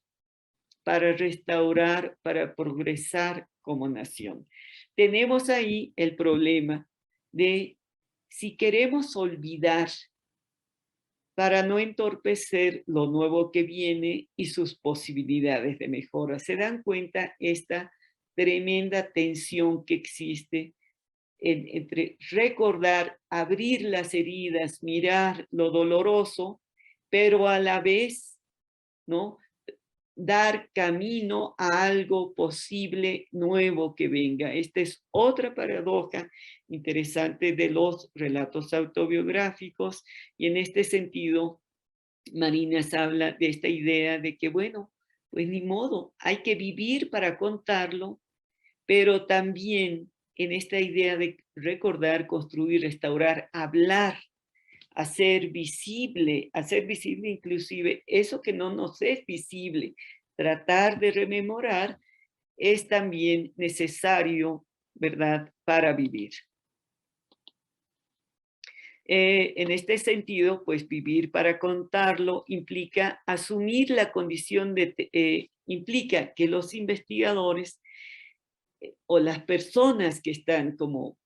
para restaurar, para progresar como nación. Tenemos ahí el problema de si queremos olvidar para no entorpecer lo nuevo que viene y sus posibilidades de mejora. ¿Se dan cuenta esta tremenda tensión que existe entre recordar, abrir las heridas, mirar lo doloroso, pero a la vez, ¿no?, dar camino a algo posible nuevo que venga? Esta es otra paradoja interesante de los relatos autobiográficos, y en este sentido Marinas habla de esta idea de que, bueno, pues ni modo, hay que vivir para contarlo, pero también en esta idea de recordar, construir, restaurar, hablar, hacer visible inclusive eso que no nos es visible, tratar de rememorar, es también necesario, ¿verdad?, para vivir. En este sentido, pues vivir para contarlo implica asumir la condición implica que los investigadores o las personas que están como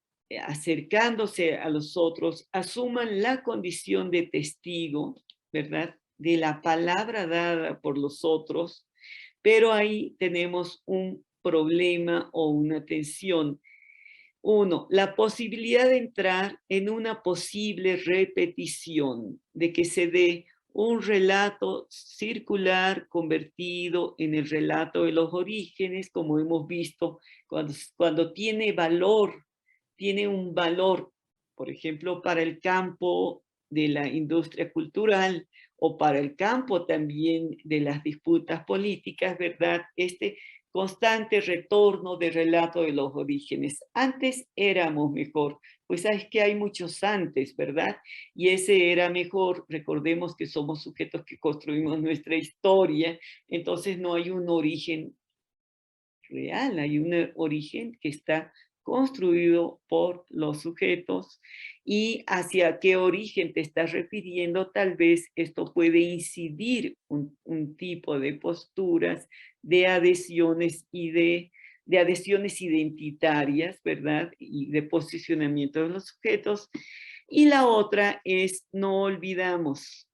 acercándose a los otros asuman la condición de testigo, ¿verdad?, de la palabra dada por los otros, pero ahí tenemos un problema o una tensión. Uno, la posibilidad de entrar en una posible repetición, de que se dé un relato circular convertido en el relato de los orígenes, como hemos visto, cuando tiene valor, tiene un valor, por ejemplo, para el campo de la industria cultural o para el campo también de las disputas políticas, ¿verdad? Este constante retorno de relato de los orígenes. Antes éramos mejor, pues sabes que hay muchos antes, ¿verdad? Y ese era mejor. Recordemos que somos sujetos que construimos nuestra historia, entonces no hay un origen real, hay un origen que está construido por los sujetos, y hacia qué origen te estás refiriendo, tal vez esto puede incidir un tipo de posturas, de adhesiones y de adhesiones identitarias, ¿verdad? Y de posicionamiento de los sujetos. Y la otra es no olvidamos,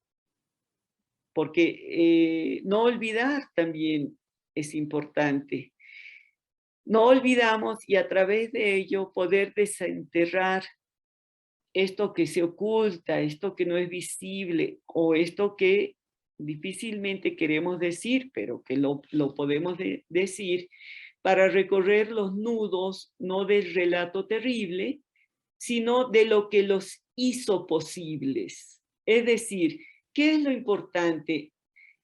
porque no olvidar también es importante. No olvidamos, y a través de ello poder desenterrar esto que se oculta, esto que no es visible, o esto que difícilmente queremos decir, pero que lo podemos decir, para recorrer los nudos, no del relato terrible, sino de lo que los hizo posibles. Es decir, ¿qué es lo importante?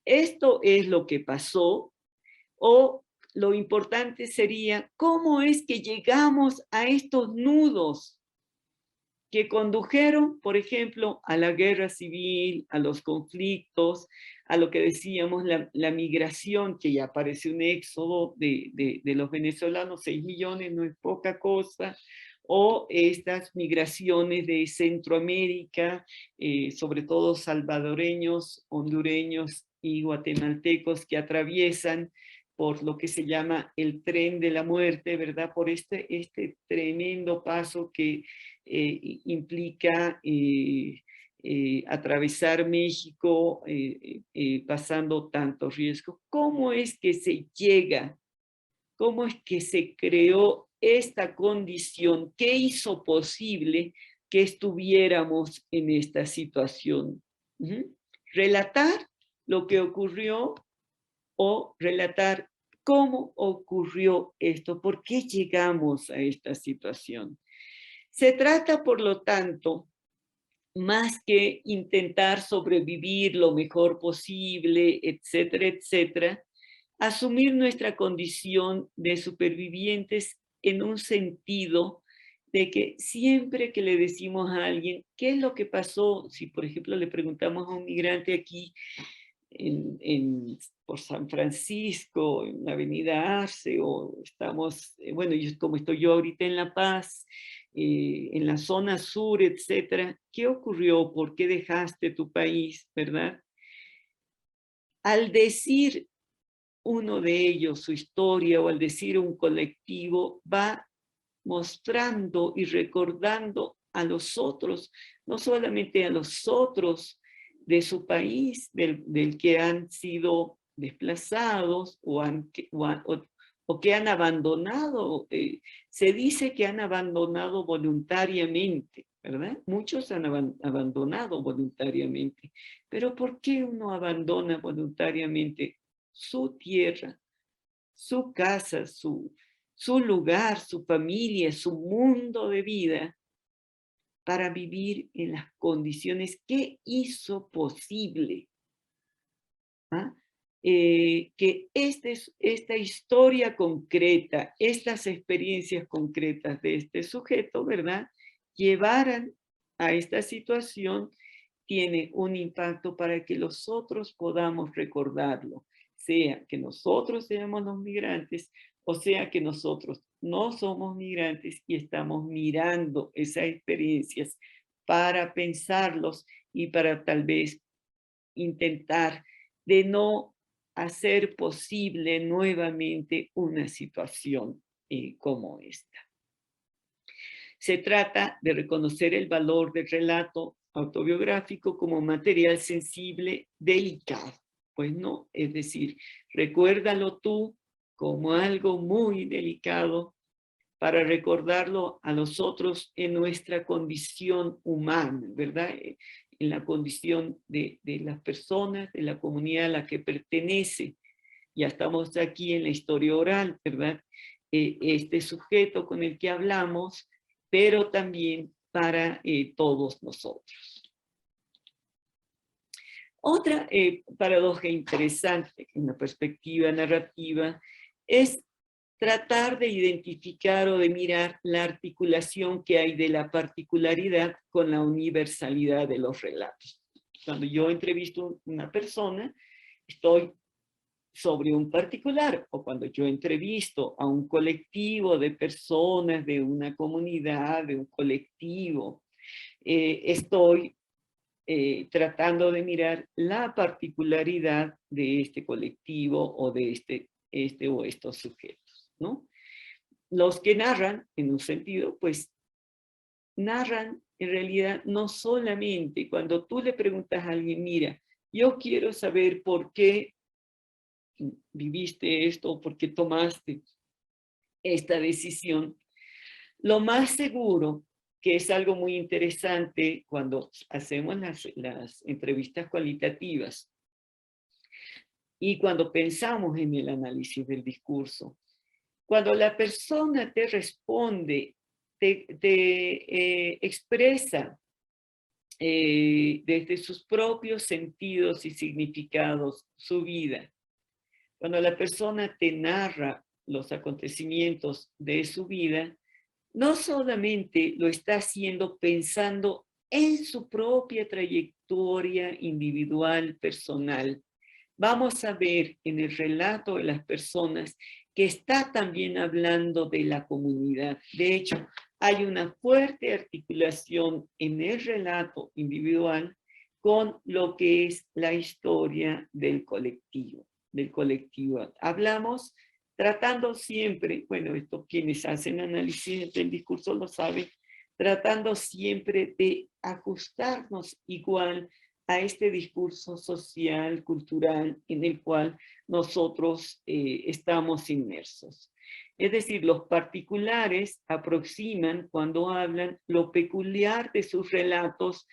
¿Esto es lo que pasó? O lo importante sería, ¿cómo es que llegamos a estos nudos que condujeron, por ejemplo, a la guerra civil, a los conflictos, a lo que decíamos, la migración, que ya parece un éxodo de los venezolanos, 6 millones no es poca cosa, o estas migraciones de Centroamérica, sobre todo salvadoreños, hondureños y guatemaltecos que atraviesan por lo que se llama el tren de la muerte, ¿verdad? Por este tremendo paso que implica atravesar México pasando tantos riesgos. ¿Cómo es que se llega? ¿Cómo es que se creó esta condición? ¿Qué hizo posible que estuviéramos en esta situación? Relatar lo que ocurrió o relatar cómo ocurrió esto, por qué llegamos a esta situación. Se trata, por lo tanto, más que intentar sobrevivir lo mejor posible, etcétera, etcétera, asumir nuestra condición de supervivientes en un sentido de que siempre que le decimos a alguien qué es lo que pasó, si por ejemplo le preguntamos a un migrante aquí, por San Francisco, en la avenida Arce, o estamos, bueno, como estoy yo ahorita en La Paz, en la zona sur, etcétera. ¿Qué ocurrió? ¿Por qué dejaste tu país, verdad? Al decir uno de ellos su historia, o al decir un colectivo, va mostrando y recordando a los otros, no solamente a los otros de su país, del que han sido desplazados o que han abandonado. Se dice que han abandonado voluntariamente, ¿verdad? Muchos han abandonado voluntariamente. Pero ¿por qué uno abandona voluntariamente su tierra, su casa, su lugar, su familia, su mundo de vida, para vivir en las condiciones que hizo posible? ¿Ah? Que esta historia concreta, estas experiencias concretas de este sujeto, ¿verdad?, llevaran a esta situación, tiene un impacto para que los otros podamos recordarlo, sea que nosotros seamos los migrantes, o sea que nosotros no somos migrantes y estamos mirando esas experiencias para pensarlos y para tal vez intentar de no hacer posible nuevamente una situación como esta. Se trata de reconocer el valor del relato autobiográfico como material sensible, delicado. Pues no, es decir, recuérdalo tú como algo muy delicado para recordarlo a los otros en nuestra condición humana, ¿verdad? En la condición de las personas, de la comunidad a la que pertenece. Ya estamos aquí en la historia oral, ¿verdad? Este sujeto con el que hablamos, pero también para todos nosotros. Otra paradoja interesante en la perspectiva narrativa es tratar de identificar o de mirar la articulación que hay de la particularidad con la universalidad de los relatos. Cuando yo entrevisto a una persona, estoy sobre un particular, o cuando yo entrevisto a un colectivo de personas, de una comunidad, de un colectivo, estoy tratando de mirar la particularidad de este colectivo o de este o estos sujetos, ¿no? Los que narran, en un sentido, pues narran en realidad no solamente cuando tú le preguntas a alguien, mira, yo quiero saber por qué viviste esto, por qué tomaste esta decisión. Lo más seguro, que es algo muy interesante cuando hacemos las entrevistas cualitativas y cuando pensamos en el análisis del discurso, cuando la persona te responde, te expresa desde sus propios sentidos y significados su vida, cuando la persona te narra los acontecimientos de su vida, no solamente lo está haciendo pensando en su propia trayectoria individual, personal. Vamos a ver en el relato de las personas que está también hablando de la comunidad. De hecho, hay una fuerte articulación en el relato individual con lo que es la historia del colectivo. Hablamos tratando siempre, bueno, esto quienes hacen análisis del discurso lo saben, tratando siempre de ajustarnos igual a este discurso social, cultural, en el cual nosotros estamos inmersos. Es decir, los particulares aproximan cuando hablan lo peculiar de sus relatos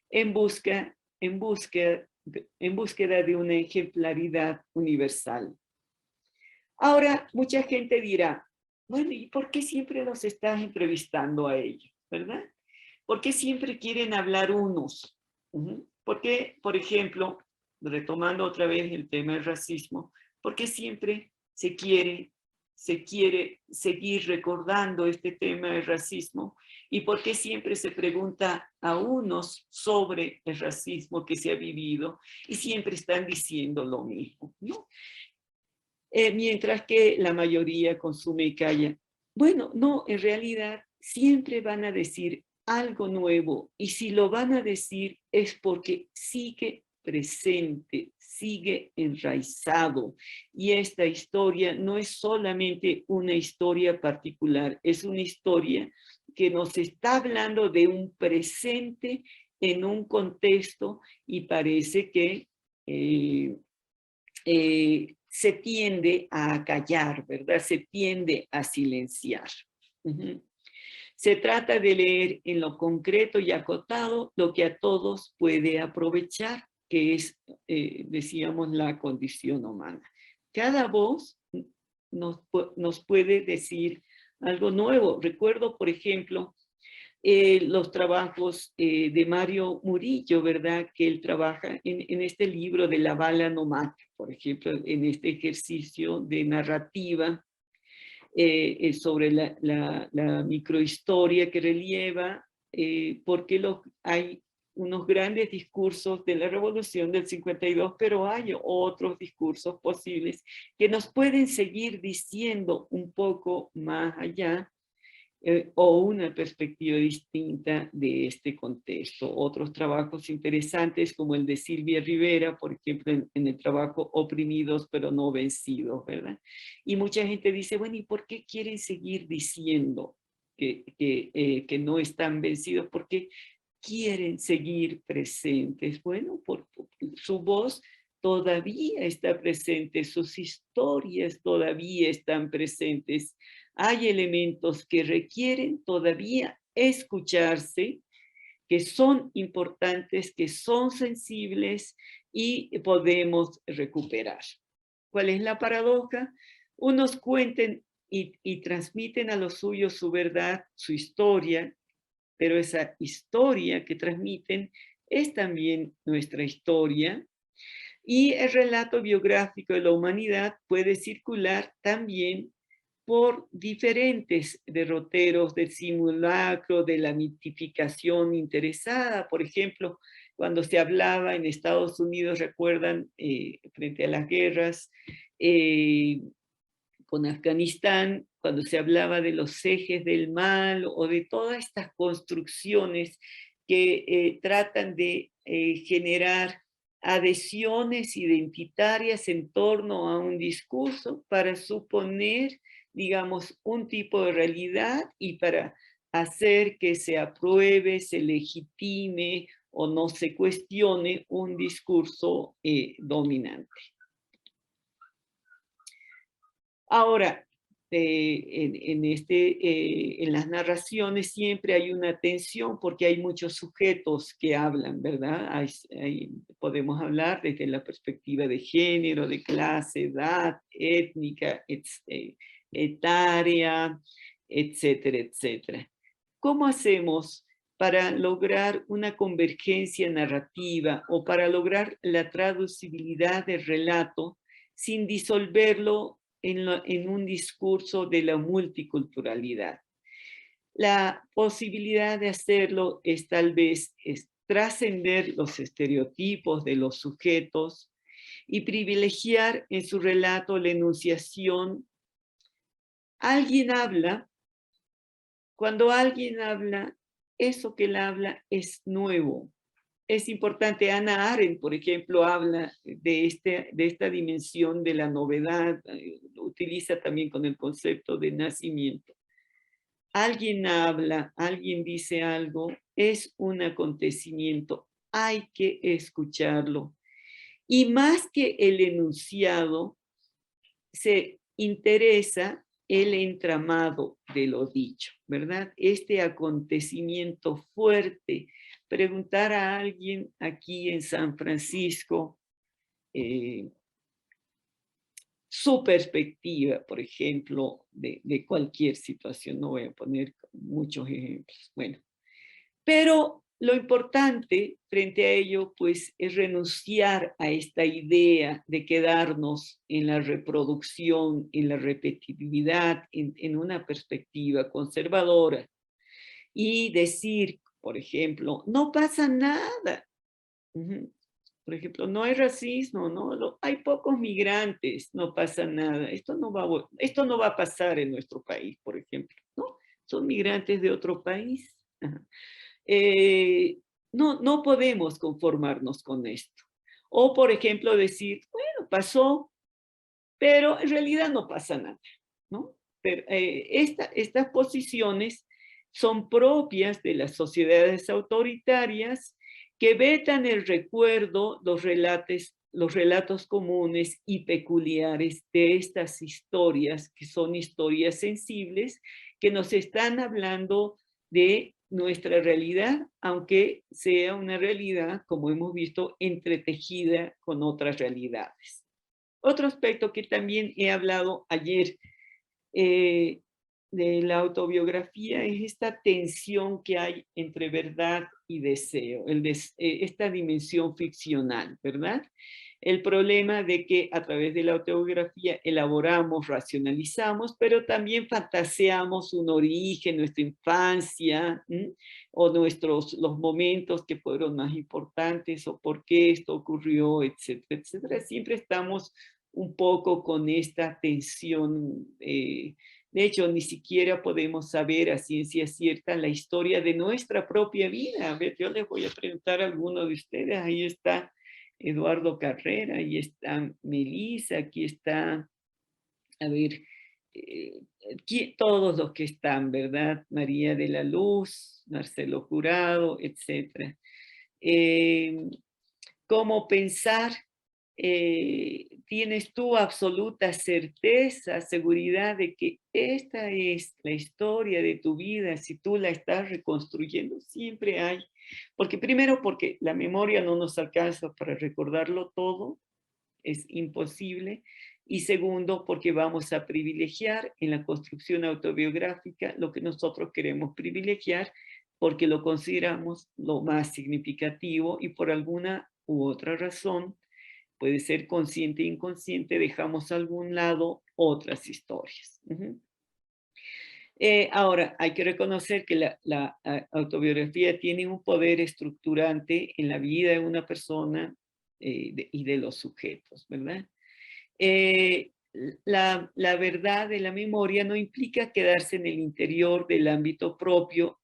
en búsqueda de una ejemplaridad universal. Ahora, mucha gente dirá, bueno, ¿y por qué siempre los estás entrevistando a ellos? ¿Verdad? ¿Por qué siempre quieren hablar unos? ¿Por qué, por ejemplo, retomando otra vez el tema del racismo, por qué siempre se quiere se quiere seguir recordando este tema del racismo y por qué siempre se pregunta a unos sobre el racismo que se ha vivido y siempre están diciendo lo mismo, ¿no? Mientras que la mayoría consume y calla. Bueno, no, en realidad siempre van a decir algo nuevo y si lo van a decir es porque sigue presente, sigue enraizado y esta historia no es solamente una historia particular, es una historia que nos está hablando de un presente en un contexto y parece que se tiende a callar, ¿verdad? Se tiende a silenciar. Se trata de leer en lo concreto y acotado lo que a todos puede aprovechar, que es, decíamos, la condición humana. Cada voz nos puede decir algo nuevo. Recuerdo, por ejemplo, los trabajos de Mario Murillo, ¿verdad? Que él trabaja en este libro de La bala no mata, por ejemplo, en este ejercicio de narrativa sobre la microhistoria que relieva, porque hay unos grandes discursos de la Revolución del 52, pero hay otros discursos posibles que nos pueden seguir diciendo un poco más allá o una perspectiva distinta de este contexto. Otros trabajos interesantes como el de Silvia Rivera, por ejemplo, en el trabajo Oprimidos pero no vencidos, ¿verdad? Y mucha gente dice, bueno, ¿y por qué quieren seguir diciendo que no están vencidos? Porque quieren seguir presentes. Bueno, por su voz todavía está presente, sus historias todavía están presentes. Hay elementos que requieren todavía escucharse, que son importantes, que son sensibles y podemos recuperar. ¿Cuál es la paradoja? Unos cuenten y transmiten a los suyos su verdad, su historia, pero esa historia que transmiten es también nuestra historia y el relato biográfico de la humanidad puede circular también por diferentes derroteros del simulacro, de la mitificación interesada. Por ejemplo, cuando se hablaba en Estados Unidos, recuerdan, frente a las guerras, con Afganistán, cuando se hablaba de los ejes del mal o de todas estas construcciones que tratan de generar adhesiones identitarias en torno a un discurso para suponer, digamos, un tipo de realidad y para hacer que se apruebe, se legitime o no se cuestione un discurso dominante. Ahora, en las narraciones siempre hay una tensión porque hay muchos sujetos que hablan, ¿verdad? Podemos hablar desde la perspectiva de género, de clase, edad, étnica, etaria, etcétera, etcétera. ¿Cómo hacemos para lograr una convergencia narrativa o para lograr la traducibilidad del relato sin disolverlo en un discurso de la multiculturalidad? La posibilidad de hacerlo es tal vez trascender los estereotipos de los sujetos y privilegiar en su relato la enunciación. Alguien habla, cuando alguien habla, eso que él habla es nuevo. Es importante, Hannah Arendt, por ejemplo, habla de esta dimensión de la novedad, lo utiliza también con el concepto de nacimiento. Alguien habla, alguien dice algo, es un acontecimiento, hay que escucharlo. Y más que el enunciado, se interesa el entramado de lo dicho, ¿verdad? Este acontecimiento fuerte. Preguntar a alguien aquí en San Francisco su perspectiva, por ejemplo, de cualquier situación. No voy a poner muchos ejemplos. Bueno, pero lo importante frente a ello, pues, es renunciar a esta idea de quedarnos en la reproducción, en la repetitividad, en una perspectiva conservadora y decir, por ejemplo, no pasa nada. Ujú. Por ejemplo, no hay racismo, ¿no? Hay pocos migrantes, no pasa nada. Esto no va a pasar en nuestro país, por ejemplo, ¿no? Son migrantes de otro país. Ajá. Eh, no podemos conformarnos con esto. O, por ejemplo, decir, bueno, pasó, pero en realidad no pasa nada, ¿no? Pero, estas posiciones son propias de las sociedades autoritarias que vetan el recuerdo, los relatos comunes y peculiares de estas historias, que son historias sensibles, que nos están hablando de nuestra realidad, aunque sea una realidad, como hemos visto, entretejida con otras realidades. Otro aspecto que también he hablado ayer eh, de la autobiografía es esta tensión que hay entre verdad y deseo, esta dimensión ficcional, ¿verdad? El problema de que a través de la autobiografía elaboramos, racionalizamos, pero también fantaseamos un origen, nuestra infancia, o los momentos que fueron más importantes, o por qué esto ocurrió, etcétera, etcétera. Siempre estamos un poco con esta tensión. De hecho, ni siquiera podemos saber a ciencia cierta la historia de nuestra propia vida. A ver, yo les voy a preguntar a alguno de ustedes. Ahí está Eduardo Carrera, ahí está Melissa, aquí está, a ver, todos los que están, ¿verdad? María de la Luz, Marcelo Jurado, etc. ¿Cómo pensar? ¿Tienes tú absoluta certeza, seguridad de que esta es la historia de tu vida si tú la estás reconstruyendo? Siempre hay. Porque primero, porque la memoria no nos alcanza para recordarlo todo, es imposible. Y segundo, porque vamos a privilegiar en la construcción autobiográfica lo que nosotros queremos privilegiar, porque lo consideramos lo más significativo y por alguna u otra razón, puede ser consciente e inconsciente, dejamos a algún lado otras historias. Ahora, hay que reconocer que la autobiografía tiene un poder estructurante en la vida de una persona y de los sujetos, ¿verdad? Eh, la verdad de la memoria no implica quedarse en el interior del ámbito propio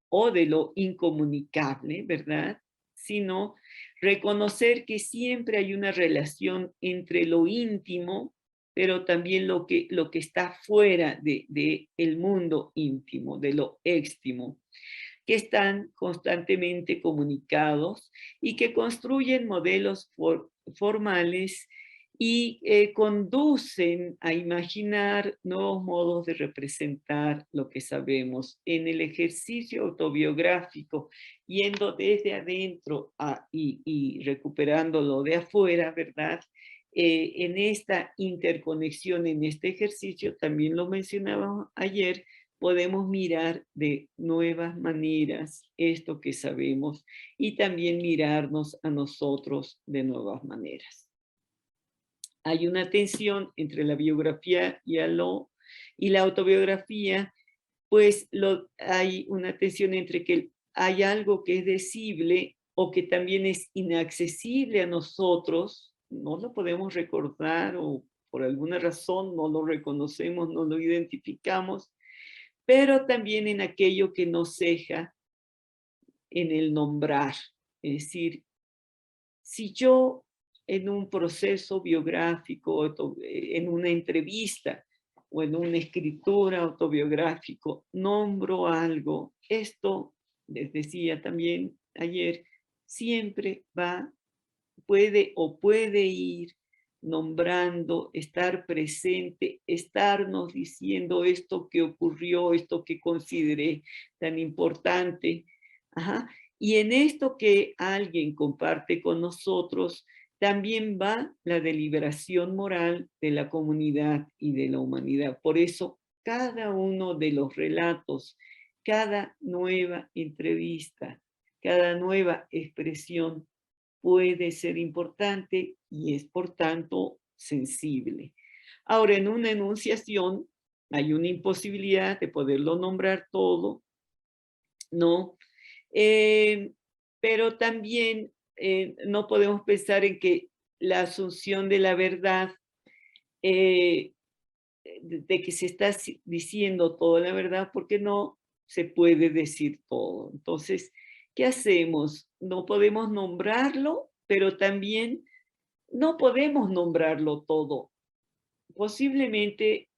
o de lo incomunicable, ¿verdad? Sino reconocer que siempre hay una relación entre lo íntimo, pero también lo que está fuera de el mundo íntimo, de lo éxtimo, que están constantemente comunicados y que construyen modelos formales y conducen a imaginar nuevos modos de representar lo que sabemos. En el ejercicio autobiográfico, yendo desde adentro y recuperándolo de afuera, ¿verdad? En esta interconexión, en este ejercicio, también lo mencionábamos ayer, podemos mirar de nuevas maneras esto que sabemos y también mirarnos a nosotros de nuevas maneras. Hay una tensión entre la biografía y la autobiografía, pues hay una tensión entre que hay algo que es decible o que también es inaccesible a nosotros, no lo podemos recordar o por alguna razón no lo reconocemos, no lo identificamos, pero también en aquello que nos ceja en el nombrar. Es decir, si yo en un proceso biográfico, en una entrevista o en una escritura autobiográfico, nombro algo, esto, les decía también ayer, siempre puede ir nombrando, estar presente, estarnos diciendo esto que ocurrió, esto que consideré tan importante. Ajá. Y en esto que alguien comparte con nosotros, también va la deliberación moral de la comunidad y de la humanidad. Por eso, cada uno de los relatos, cada nueva entrevista, Cada nueva expresión puede ser importante y es por tanto sensible. Ahora, en una enunciación hay una imposibilidad de poderlo nombrar todo, ¿no? Pero también no podemos pensar en que la asunción de la verdad, de que se está diciendo toda la verdad, porque no se puede decir todo. Entonces, ¿qué hacemos? No podemos nombrarlo, pero también no podemos nombrarlo todo. Posiblemente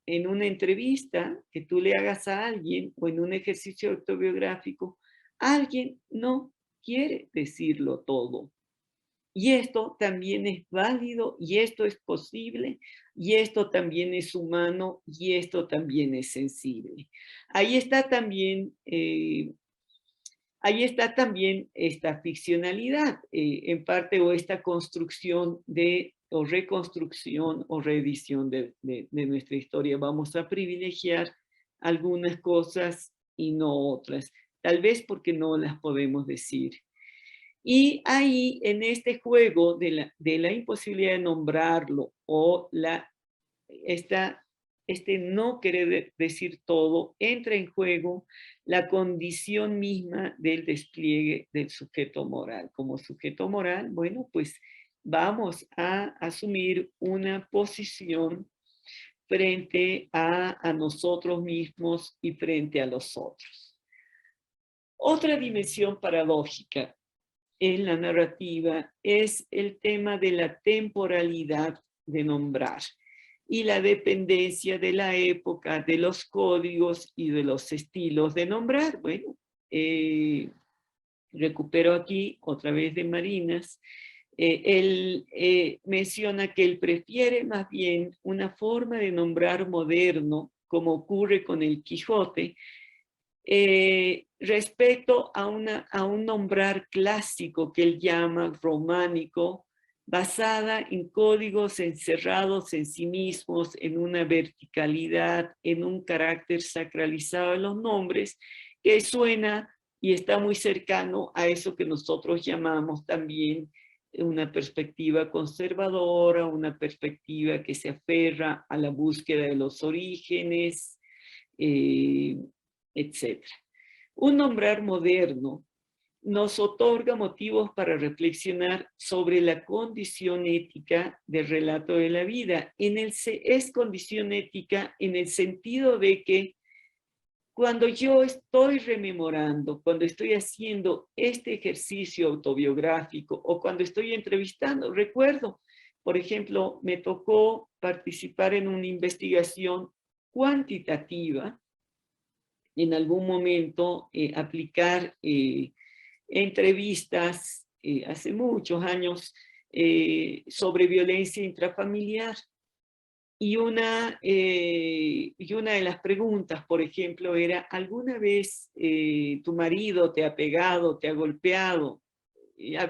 en una entrevista que tú le hagas a alguien o en un ejercicio autobiográfico, alguien no quiere decirlo todo. Y esto también es válido, y esto es posible, y esto también es humano, y esto también es sensible. Ahí está también, esta ficcionalidad, en parte, o esta construcción o reconstrucción o reedición de nuestra historia. Vamos a privilegiar algunas cosas y no otras, tal vez porque no las podemos decir. Y ahí, en este juego de la imposibilidad de nombrarlo o este no querer decir todo, entra en juego la condición misma del despliegue del sujeto moral. Como sujeto moral, bueno, pues vamos a asumir una posición frente a nosotros mismos y frente a los otros. Otra dimensión paradójica en la narrativa es el tema de la temporalidad de nombrar y la dependencia de la época, de los códigos y de los estilos de nombrar. Bueno, recupero aquí otra vez de Marinas. Él menciona que él prefiere más bien una forma de nombrar moderno, como ocurre con el Quijote, respecto a un nombrar clásico que él llama románico, basada en códigos encerrados en sí mismos, en una verticalidad, en un carácter sacralizado de los nombres, que suena y está muy cercano a eso que nosotros llamamos también una perspectiva conservadora, una perspectiva que se aferra a la búsqueda de los orígenes, etc. Un nombrar moderno nos otorga motivos para reflexionar sobre la condición ética del relato de la vida. Es condición ética en el sentido de que cuando yo estoy rememorando, cuando estoy haciendo este ejercicio autobiográfico o cuando estoy entrevistando, recuerdo, por ejemplo, me tocó participar en una investigación cuantitativa, en algún momento aplicar entrevistas hace muchos años sobre violencia intrafamiliar. Y una de las preguntas, por ejemplo, era: ¿alguna vez tu marido te ha pegado, te ha golpeado? Y la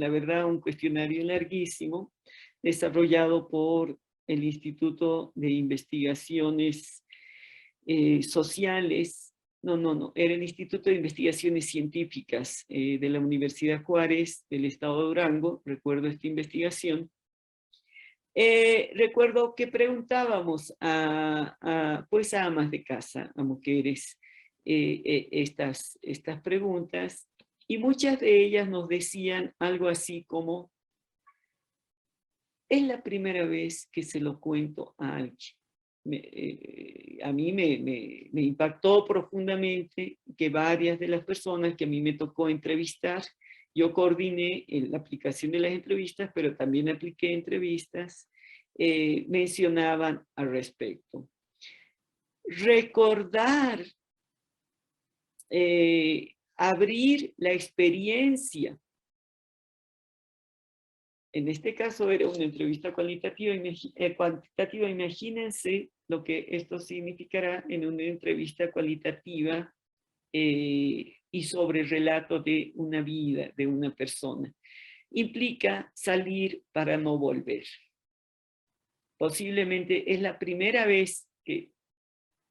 verdad, un cuestionario larguísimo, desarrollado por el Instituto de Investigaciones Sociales. No, era el Instituto de Investigaciones Científicas de la Universidad Juárez del estado de Durango. Recuerdo esta investigación. Recuerdo que preguntábamos pues a amas de casa, a mujeres, estas preguntas, y muchas de ellas nos decían algo así como: es la primera vez que se lo cuento a alguien. A mí me impactó profundamente que varias de las personas que a mí me tocó entrevistar, yo coordiné la aplicación de las entrevistas, pero también apliqué entrevistas, mencionaban al respecto. Recordar, abrir la experiencia. En este caso era una entrevista cuantitativa, imagínense lo que esto significará en una entrevista cualitativa y sobre el relato de una vida, de una persona. Implica salir para no volver. Posiblemente es la primera vez que,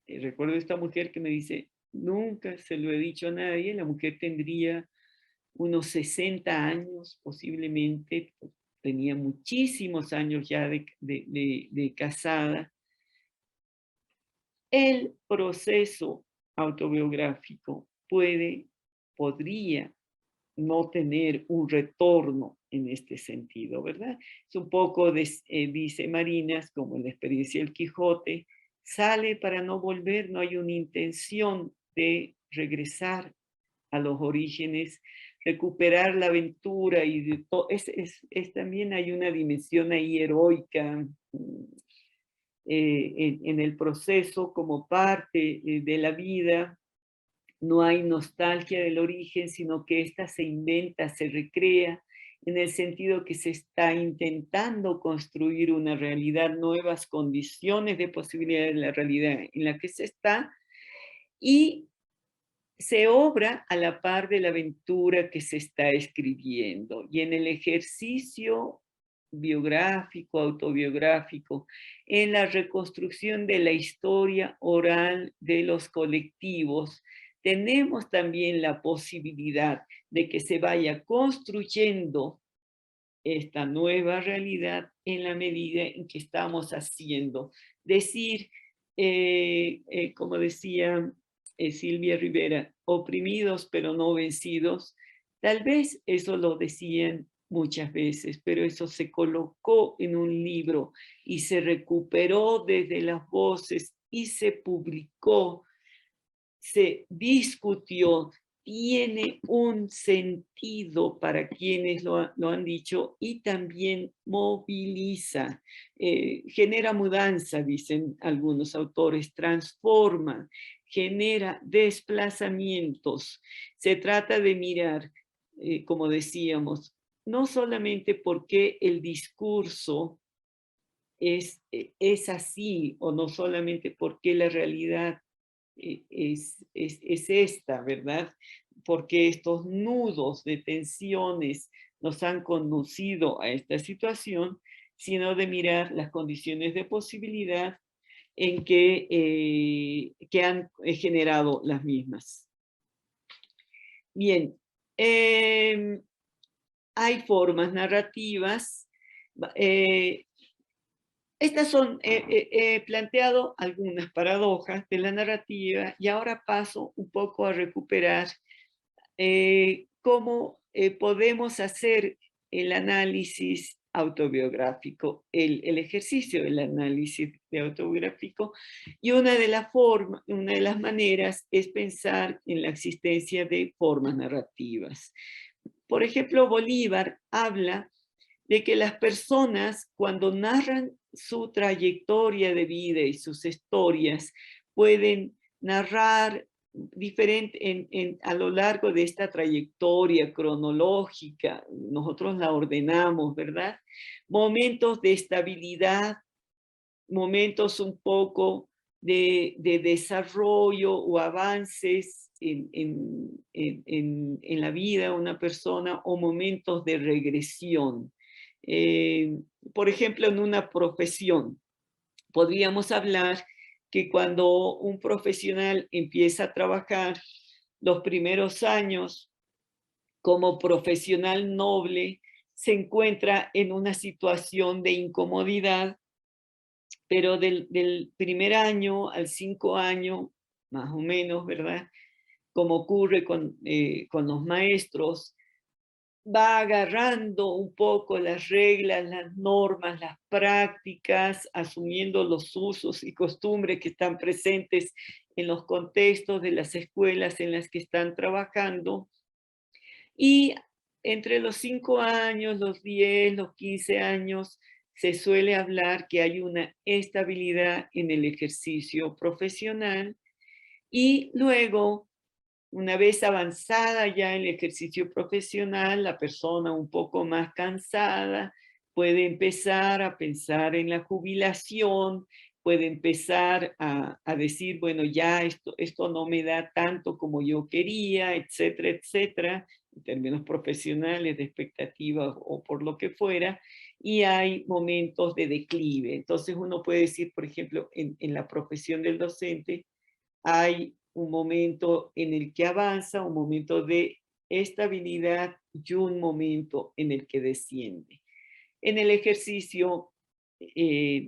recuerdo esta mujer que me dice, nunca se lo he dicho a nadie, la mujer tendría unos 60 años posiblemente, tenía muchísimos años ya de casada. El proceso autobiográfico podría no tener un retorno en este sentido, ¿verdad? Es un poco, dice Marinas, como en la experiencia del Quijote, sale para no volver, no hay una intención de regresar a los orígenes, recuperar la aventura y de todo. También hay una dimensión ahí heroica en el proceso como parte de la vida. No hay nostalgia del origen, sino que ésta se inventa, se recrea, en el sentido que se está intentando construir una realidad, nuevas condiciones de posibilidad de la realidad en la que se está, y se obra a la par de la aventura que se está escribiendo. Y en el ejercicio biográfico, autobiográfico, en la reconstrucción de la historia oral de los colectivos, tenemos también la posibilidad de que se vaya construyendo esta nueva realidad en la medida en que estamos haciendo. Decir, como decía Silvia Rivera, oprimidos pero no vencidos, tal vez eso lo decían muchas veces, pero eso se colocó en un libro y se recuperó desde las voces y se publicó, se discutió, tiene un sentido para quienes lo han dicho y también moviliza, genera mudanza, dicen algunos autores, transforma, genera desplazamientos. Se trata de mirar, como decíamos, no solamente porque el discurso es así, o no solamente porque la realidad es esta, ¿verdad? Porque estos nudos de tensiones nos han conducido a esta situación, sino de mirar las condiciones de posibilidad en que han generado las mismas. Bien, hay formas narrativas. Estas son, he planteado algunas paradojas de la narrativa y ahora paso un poco a recuperar cómo podemos hacer el análisis autobiográfico, el ejercicio del análisis autobiográfico, y una de las maneras es pensar en la existencia de formas narrativas. Por ejemplo, Bolívar habla de que las personas, cuando narran su trayectoria de vida y sus historias, pueden narrar a lo largo de esta trayectoria cronológica, nosotros la ordenamos, ¿verdad? Momentos de estabilidad, momentos un poco de desarrollo o avances en la vida de una persona, o momentos de regresión. Por ejemplo, en una profesión, podríamos hablar que cuando un profesional empieza a trabajar, los primeros años como profesional noble se encuentra en una situación de incomodidad, pero del primer año al 5 años, más o menos, ¿verdad? Como ocurre con los maestros, va agarrando un poco las reglas, las normas, las prácticas, asumiendo los usos y costumbres que están presentes en los contextos de las escuelas en las que están trabajando. Y entre los 5 años, los 10, los 15 años, se suele hablar que hay una estabilidad en el ejercicio profesional, y luego, una vez avanzada ya en el ejercicio profesional, la persona un poco más cansada puede empezar a pensar en la jubilación, puede empezar a decir, bueno, ya esto no me da tanto como yo quería, etcétera, etcétera, en términos profesionales, de expectativas o por lo que fuera, y hay momentos de declive. Entonces uno puede decir, por ejemplo, en la profesión del docente, hay un momento en el que avanza, un momento de estabilidad y un momento en el que desciende. En el ejercicio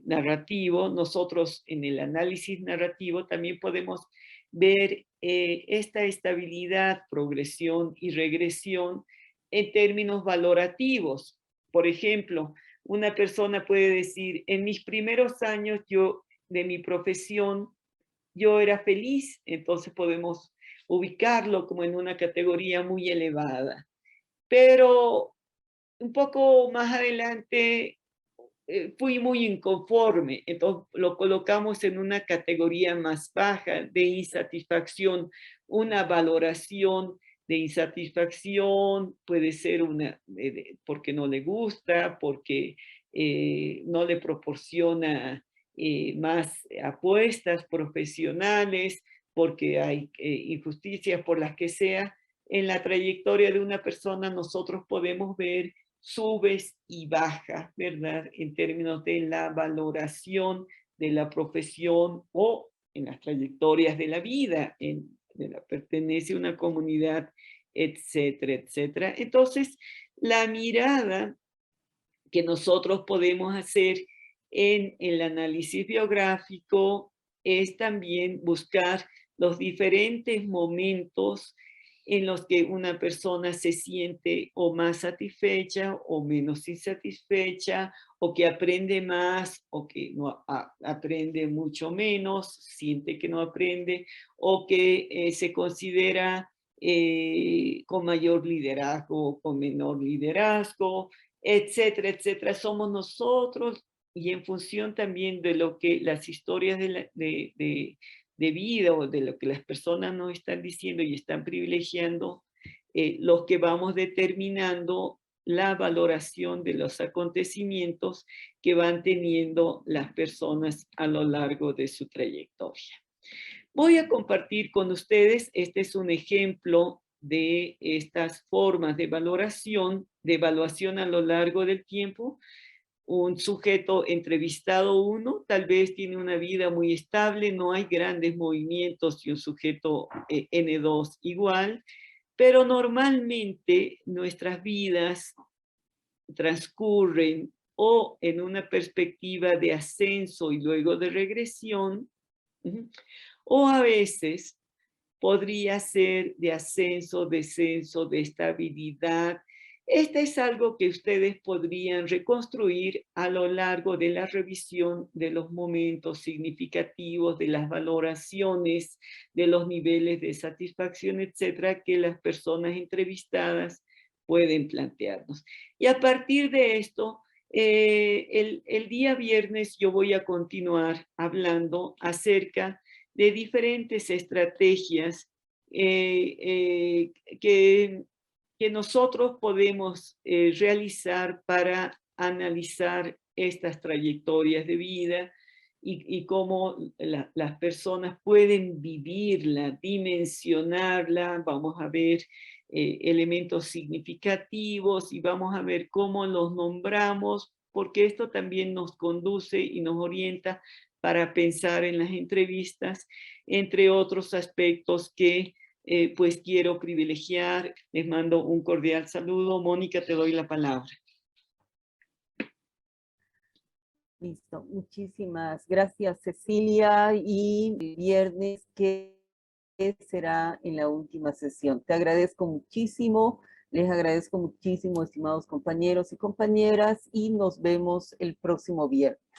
narrativo, nosotros en el análisis narrativo también podemos ver esta estabilidad, progresión y regresión en términos valorativos. Por ejemplo, una persona puede decir, en mis primeros años de mi profesión, yo era feliz, entonces podemos ubicarlo como en una categoría muy elevada. Pero un poco más adelante fui muy inconforme, entonces lo colocamos en una categoría más baja de insatisfacción, una valoración de insatisfacción, puede ser porque no le gusta, porque no le proporciona más apuestas profesionales, porque hay injusticias por las que sea. En la trayectoria de una persona nosotros podemos ver subes y bajas, ¿verdad? En términos de la valoración de la profesión o en las trayectorias de la vida, de la pertenencia a una comunidad, etcétera, etcétera. Entonces, la mirada que nosotros podemos hacer en el análisis biográfico es también buscar los diferentes momentos en los que una persona se siente o más satisfecha o menos insatisfecha, o que aprende más o que no aprende mucho menos, siente que no aprende, o que se considera con mayor liderazgo o con menor liderazgo, etcétera, etcétera. Somos nosotros, y en función también de lo que las historias de vida o de lo que las personas nos están diciendo y están privilegiando, los que vamos determinando la valoración de los acontecimientos que van teniendo las personas a lo largo de su trayectoria. Voy a compartir con ustedes, este es un ejemplo de estas formas de evaluación a lo largo del tiempo. Un sujeto entrevistado 1 tal vez tiene una vida muy estable, no hay grandes movimientos, y un sujeto N2 igual, pero normalmente nuestras vidas transcurren o en una perspectiva de ascenso y luego de regresión, o a veces podría ser de ascenso, descenso, de estabilidad. Este es algo que ustedes podrían reconstruir a lo largo de la revisión de los momentos significativos, de las valoraciones, de los niveles de satisfacción, etcétera, que las personas entrevistadas pueden plantearnos. Y a partir de esto, el día viernes yo voy a continuar hablando acerca de diferentes estrategias que nosotros podemos realizar para analizar estas trayectorias de vida y cómo las personas pueden vivirla, dimensionarla. Vamos a ver elementos significativos y vamos a ver cómo los nombramos, porque esto también nos conduce y nos orienta para pensar en las entrevistas, entre otros aspectos que pues quiero privilegiar. Les mando un cordial saludo. Mónica, te doy la palabra. Listo, muchísimas gracias, Cecilia, y el viernes que será en la última sesión. Te agradezco muchísimo, les agradezco muchísimo, estimados compañeros y compañeras, y nos vemos el próximo viernes.